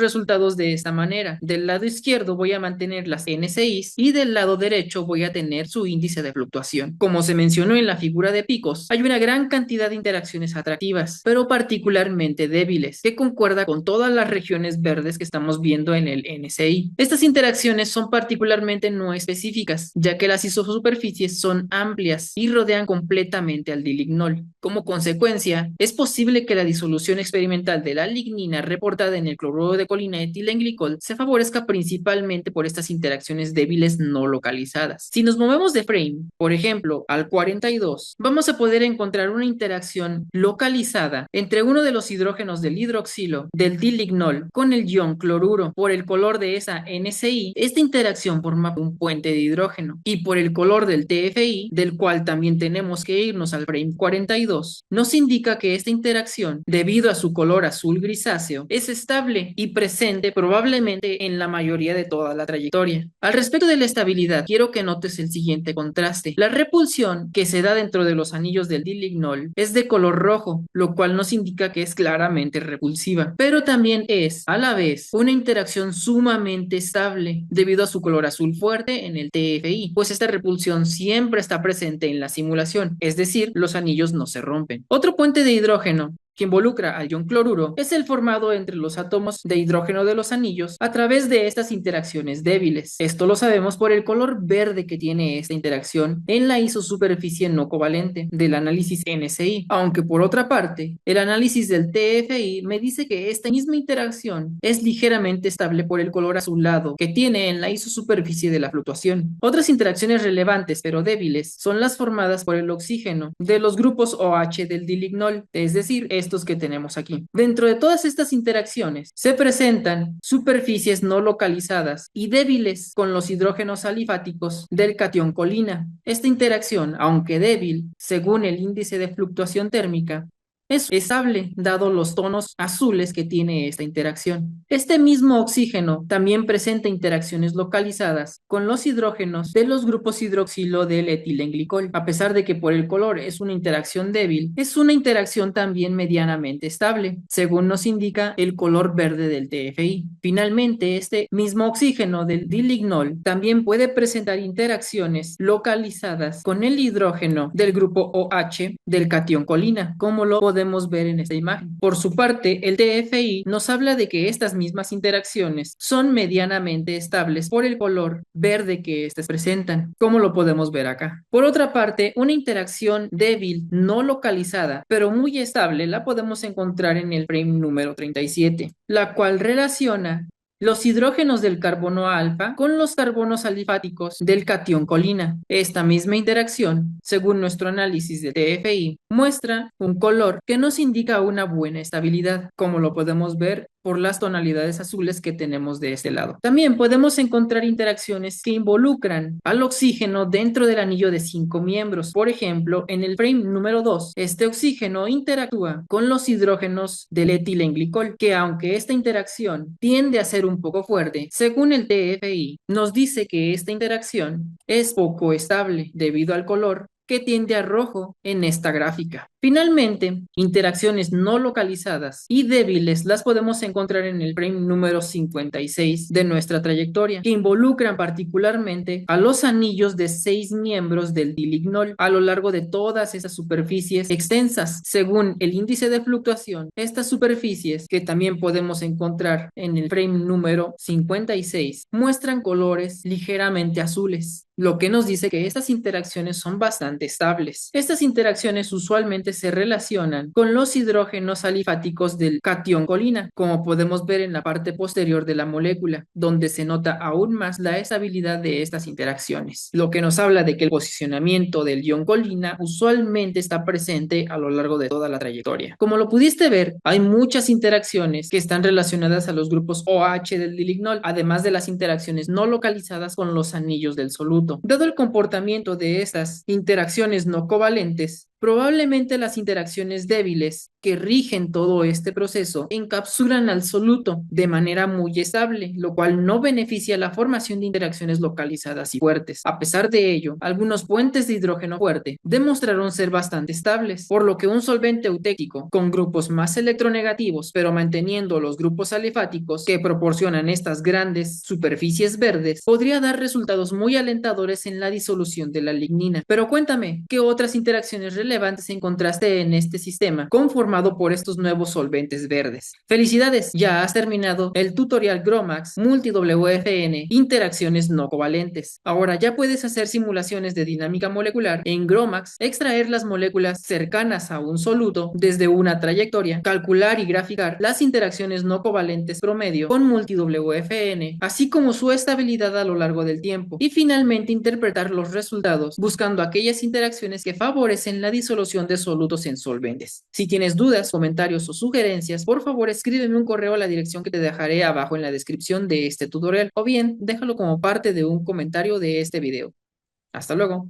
resultados de esta manera. Del lado izquierdo voy a mantener las NCIs y del lado derecho voy a tener su índice de fluctuación. Como se mencionó en la figura de picos, hay una gran cantidad de interacciones atractivas, pero particularmente débiles, que concuerda con todas las regiones verdes que estamos viendo en el NCI. Estas interacciones son particularmente no específicas, ya que las isosuperficies son amplias y rodean completamente al dilignol. Como consecuencia, es posible que la disolución experimental de la lignina reportada en el cloruro de colina etilenglicol se favorezca principalmente por estas interacciones débiles no localizadas. Si nos movemos de frame, por ejemplo, al 42, vamos a poder encontrar una interacción localizada entre uno de los hidrógenos del hidroxilo del dilignol con el ion cloruro. Por el color de esa NCI, esta interacción forma un puente de hidrógeno, y por el color del TFI, del cual también tenemos que irnos al frame 42, nos indica que esta interacción, debido a su color azul grisáceo, es estable y presente probablemente en la mayoría de toda la trayectoria. Al respecto de la estabilidad, quiero que notes el siguiente contraste. La repulsión que se da dentro de los anillos del dilignol es de color rojo, lo cual nos indica que es claramente repulsiva, pero también es, a la vez, una interacción sumamente estable debido a su color azul fuerte en el TFI, pues esta repulsión siempre está presente en la simulación, es decir, los anillos no se rompen. Otro puente de hidrógeno que involucra al ion cloruro es el formado entre los átomos de hidrógeno de los anillos a través de estas interacciones débiles. Esto lo sabemos por el color verde que tiene esta interacción en la isosuperficie no covalente del análisis NCI, aunque por otra parte, el análisis del TFI me dice que esta misma interacción es ligeramente estable por el color azulado que tiene en la isosuperficie de la fluctuación. Otras interacciones relevantes pero débiles son las formadas por el oxígeno de los grupos OH del dilignol, es decir, estos que tenemos aquí. Dentro de todas estas interacciones se presentan superficies no localizadas y débiles con los hidrógenos alifáticos del catión colina. Esta interacción, aunque débil, según el índice de fluctuación térmica, es estable, dado los tonos azules que tiene esta interacción. Este mismo oxígeno también presenta interacciones localizadas con los hidrógenos de los grupos hidroxilo del etilenglicol. A pesar de que por el color es una interacción débil, es una interacción también medianamente estable, según nos indica el color verde del TFI. Finalmente, este mismo oxígeno del dilignol también puede presentar interacciones localizadas con el hidrógeno del grupo OH del catión colina, como lo podemos ver en esta imagen. Por su parte, el TFI nos habla de que estas mismas interacciones son medianamente estables por el color verde que éstas presentan, como lo podemos ver acá. Por otra parte, una interacción débil, no localizada, pero muy estable, la podemos encontrar en el frame número 37, la cual relaciona los hidrógenos del carbono alfa con los carbonos alifáticos del catión colina. Esta misma interacción, según nuestro análisis de TFI, muestra un color que nos indica una buena estabilidad, como lo podemos ver por las tonalidades azules que tenemos de este lado. También podemos encontrar interacciones que involucran al oxígeno dentro del anillo de 5 miembros. Por ejemplo, en el frame número 2, este oxígeno interactúa con los hidrógenos del etilenglicol, que aunque esta interacción tiende a ser un poco fuerte, según el TFI, nos dice que esta interacción es poco estable debido al color que tiende a rojo en esta gráfica. Finalmente, interacciones no localizadas y débiles las podemos encontrar en el frame número 56 de nuestra trayectoria, que involucran particularmente a los anillos de 6 miembros del dilignol a lo largo de todas esas superficies extensas. Según el índice de fluctuación, estas superficies, que también podemos encontrar en el frame número 56, muestran colores ligeramente azules, lo que nos dice que estas interacciones son bastante estables. Estas interacciones usualmente se relacionan con los hidrógenos alifáticos del catión colina, como podemos ver en la parte posterior de la molécula, donde se nota aún más la estabilidad de estas interacciones, lo que nos habla de que el posicionamiento del ion colina usualmente está presente a lo largo de toda la trayectoria. Como lo pudiste ver, hay muchas interacciones que están relacionadas a los grupos OH del dilignol, además de las interacciones no localizadas con los anillos del soluto. Dado el comportamiento de estas interacciones no covalentes, probablemente las interacciones débiles que rigen todo este proceso encapsulan al soluto de manera muy estable, lo cual no beneficia la formación de interacciones localizadas y fuertes. A pesar de ello, algunos puentes de hidrógeno fuerte demostraron ser bastante estables, por lo que un solvente eutéquico con grupos más electronegativos, pero manteniendo los grupos alifáticos que proporcionan estas grandes superficies verdes, podría dar resultados muy alentadores en la disolución de la lignina. Pero cuéntame, ¿qué otras interacciones relevantes encontraste en este sistema conformado por estos nuevos solventes verdes? Felicidades, ya has terminado el tutorial GROMACS Multi-WFN Interacciones no covalentes. Ahora ya puedes hacer simulaciones de dinámica molecular en GROMACS, extraer las moléculas cercanas a un soluto desde una trayectoria, calcular y graficar las interacciones no covalentes promedio con multi-WFN, así como su estabilidad a lo largo del tiempo, y finalmente interpretar los resultados buscando aquellas interacciones que favorecen la disolución de solutos en solventes. Si tienes dudas, comentarios o sugerencias, por favor escríbeme un correo a la dirección que te dejaré abajo en la descripción de este tutorial, o bien déjalo como parte de un comentario de este video. Hasta luego.